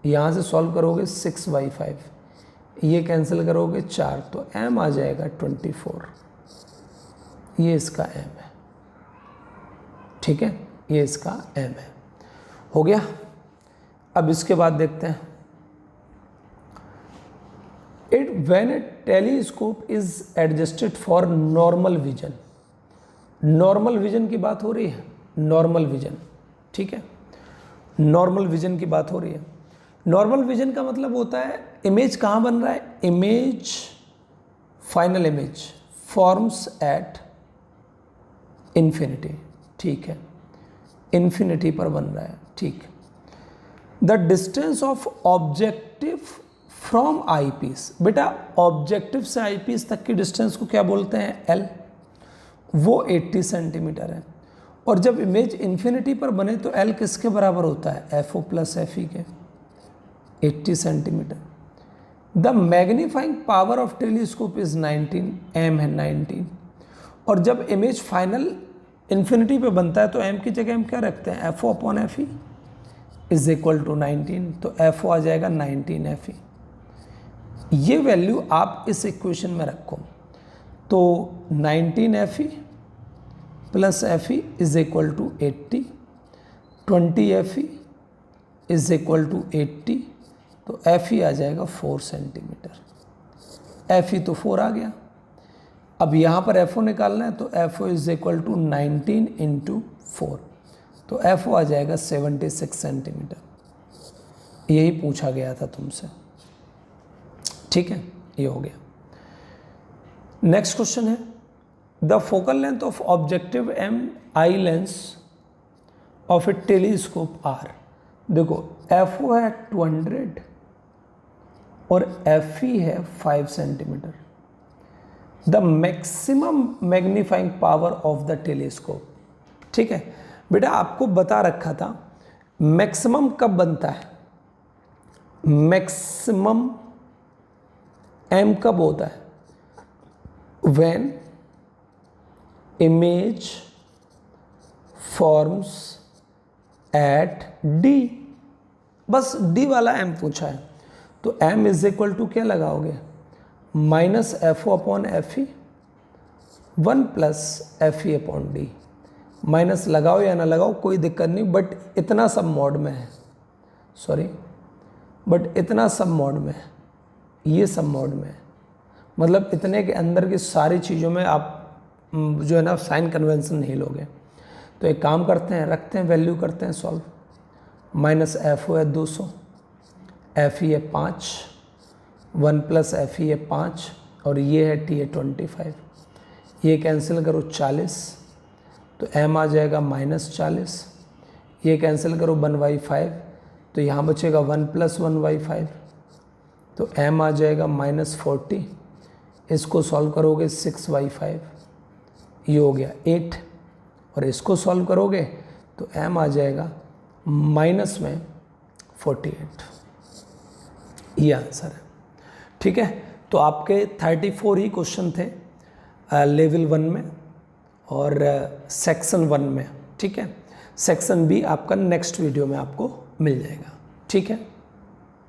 यहाँ से सॉल्व करोगे 6/5, ये कैंसिल करोगे 4, तो m आ जाएगा 24, ये इसका m है, ठीक है, ये इसका m है, हो गया। अब इसके बाद देखते हैं, when A telescope is adjusted for normal vision, normal vision की बात हो रही है, नॉर्मल विजन, ठीक है, नॉर्मल विजन की बात हो रही है। नॉर्मल विजन का मतलब होता है इमेज कहाँ बन रहा है, image final image forms at infinity, ठीक है, इन्फिनिटी पर बन रहा है, ठीक। The distance of objective from eyepiece, बेटा ऑब्जेक्टिव से आई पीस तक की डिस्टेंस को क्या बोलते हैं, एल, वो 80 सेंटीमीटर है, और जब इमेज इन्फिनिटी पर बने तो एल किसके बराबर होता है, F O plus F E के, 80 centimetre. The magnifying power of telescope is 19, M है 19, और जब इमेज फाइनल इन्फिनिटी पे बनता है तो एम की जगह हम क्या रखते हैं, F O upon F E is equal to 19, तो एफ ओ आ जाएगा 19 एफ ई। ये वैल्यू आप इस इक्वेशन में रखो, तो 19 F E plus F E is equal to 80, 20 F E is equal to 80, तो एफ ई आ जाएगा 4 सेंटीमीटर, एफ ई तो 4 आ गया। अब यहाँ पर एफ ओ निकालना है, तो F O is equal to 19 into 4, तो एफ ओ आ जाएगा 76 सेंटीमीटर, यही पूछा गया था तुमसे, ठीक है, ये हो गया। नेक्स्ट क्वेश्चन है, the focal length of objective and eye lens of a telescope are, देखो एफ ओ है 200 और एफ ई है 5 centimetre. The maximum magnifying power of the telescope, ठीक है बेटा, आपको बता रखा था मैक्सिमम कब बनता है, मैक्सिमम एम कब होता है, when image forms at D, बस डी वाला एम पूछा है, तो एम इज इक्वल टू क्या लगाओगे, minus F O upon F E 1 plus F E upon D, minus लगाओ या ना लगाओ कोई दिक्कत नहीं, बट इतना सब मोड में है, सॉरी, बट इतना सब मोड में है, ये सब मोड में है, मतलब इतने के अंदर की सारी चीज़ों में आप जो है ना साइन कन्वेंशन नहीं लोगे। तो एक काम करते हैं, रखते हैं वैल्यू, करते हैं सॉल्व। माइनस एफ ओ है 200, एफ ई है 5, 1 प्लस एफ ई है 5, और ये है टी है 25, ये कैंसिल करो 40, तो एम आ जाएगा -40, ये कैंसिल करो 1/5, तो यहाँ बचेगा 1 प्लस 1/5, तो एम आ जाएगा -40, इसको सॉल्व करोगे 6/5, ये हो गया 8, और इसको सॉल्व करोगे तो एम आ जाएगा माइनस में 48, ये आंसर है। ठीक है, तो आपके 34 ही क्वेश्चन थे लेवल 1 में और सेक्शन 1 में। ठीक है, सेक्शन बी आपका नेक्स्ट वीडियो में आपको मिल जाएगा। ठीक है।